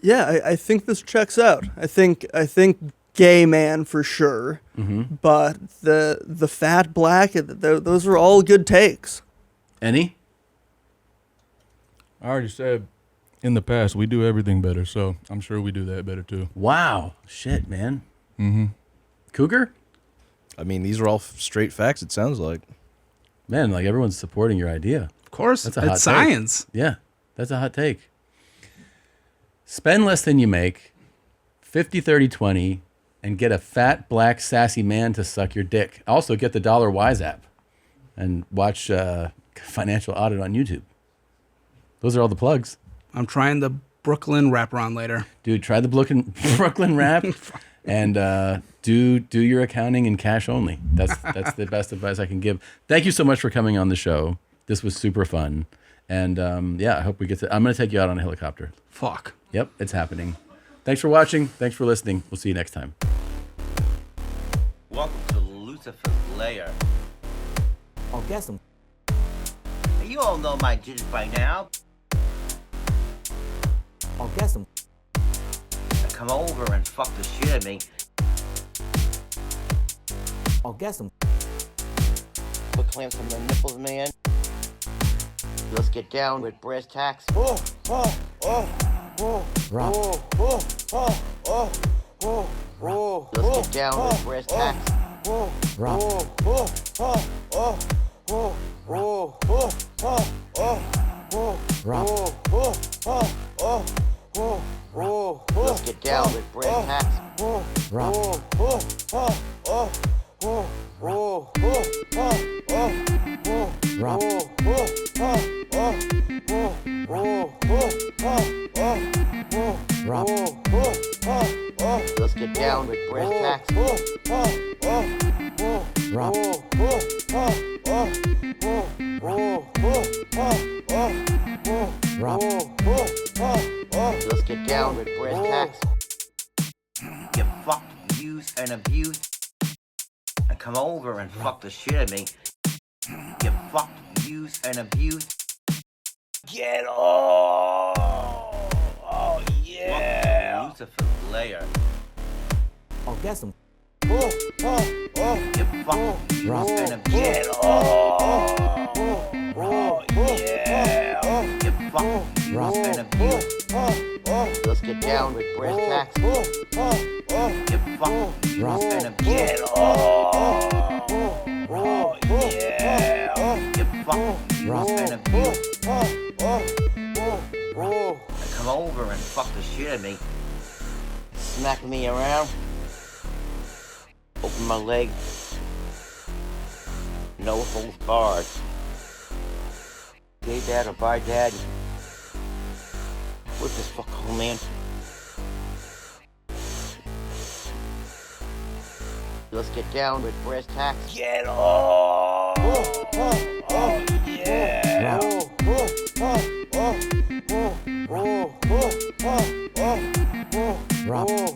S17: Yeah, I think this checks out. I think gay man for sure.
S2: Mm-hmm.
S17: But the fat black, those are all good takes.
S2: Any?
S9: I already said in the past we do everything better, so I'm sure we do that better too.
S2: Wow. Shit, man.
S9: Mm-hmm.
S2: Cougar?
S18: I mean, these are all straight facts, it sounds like.
S2: Man, like everyone's supporting your idea.
S3: Of course.
S2: That's a hot
S3: It's
S2: take.
S3: science.
S2: Yeah, that's a hot take. Spend less than you make, 50, 30, 20, and get a fat, black, sassy man to suck your dick. Also, get the Dollar Wise app and watch Financial Audit on YouTube. Those are all the plugs.
S3: I'm trying the Brooklyn wraparound later.
S2: Dude, try the Brooklyn rap and do your accounting in cash only. That's the best advice I can give. Thank you so much for coming on the show. This was super fun. And yeah, I hope we get to. I'm going to take you out on a helicopter.
S3: Fuck.
S2: Yep, it's happening. Thanks for watching. Thanks for listening. We'll see you next time.
S16: Welcome to Lucifer's Lair.
S15: Oh, guess them.
S16: You all know my digits by now.
S15: Oh, guess them.
S16: Come over and fuck the shit out of me.
S15: Oh, guess them.
S16: Put clamps on the nipples, man. Let's get down with brass tacks.
S15: Rump.
S16: Let's get down with brass tacks.
S15: Rump. Rump.
S16: Let's get down with brass tacks.
S15: Rump. Rump. Rump.
S16: Let's get down with brass tacks.
S15: Rump. Rump.
S16: Let's get down with brass tacks. You fucked, used, and abused. And come over and fuck the shit out of me. You fucked, used, and abused. Get off! Oh yeah! Welcome to Lucifer's Lair.
S15: Oh, guess them.
S16: You fucked, used,
S15: Rump.
S16: and abused. Get off! Oh yeah! You fucked, used, and abused. Let's get down with brass tacks. You fucked, used, and abused. Get off! Oh yeah! You fucked, used, and abused. Come over and fuck the shit out of me. Smack me around. Open my leg. No holds barred. Gay dad or bi dad. What this fuck hole, man? Let's get down with brass tacks. Get off! Oh yeah!
S15: Rump.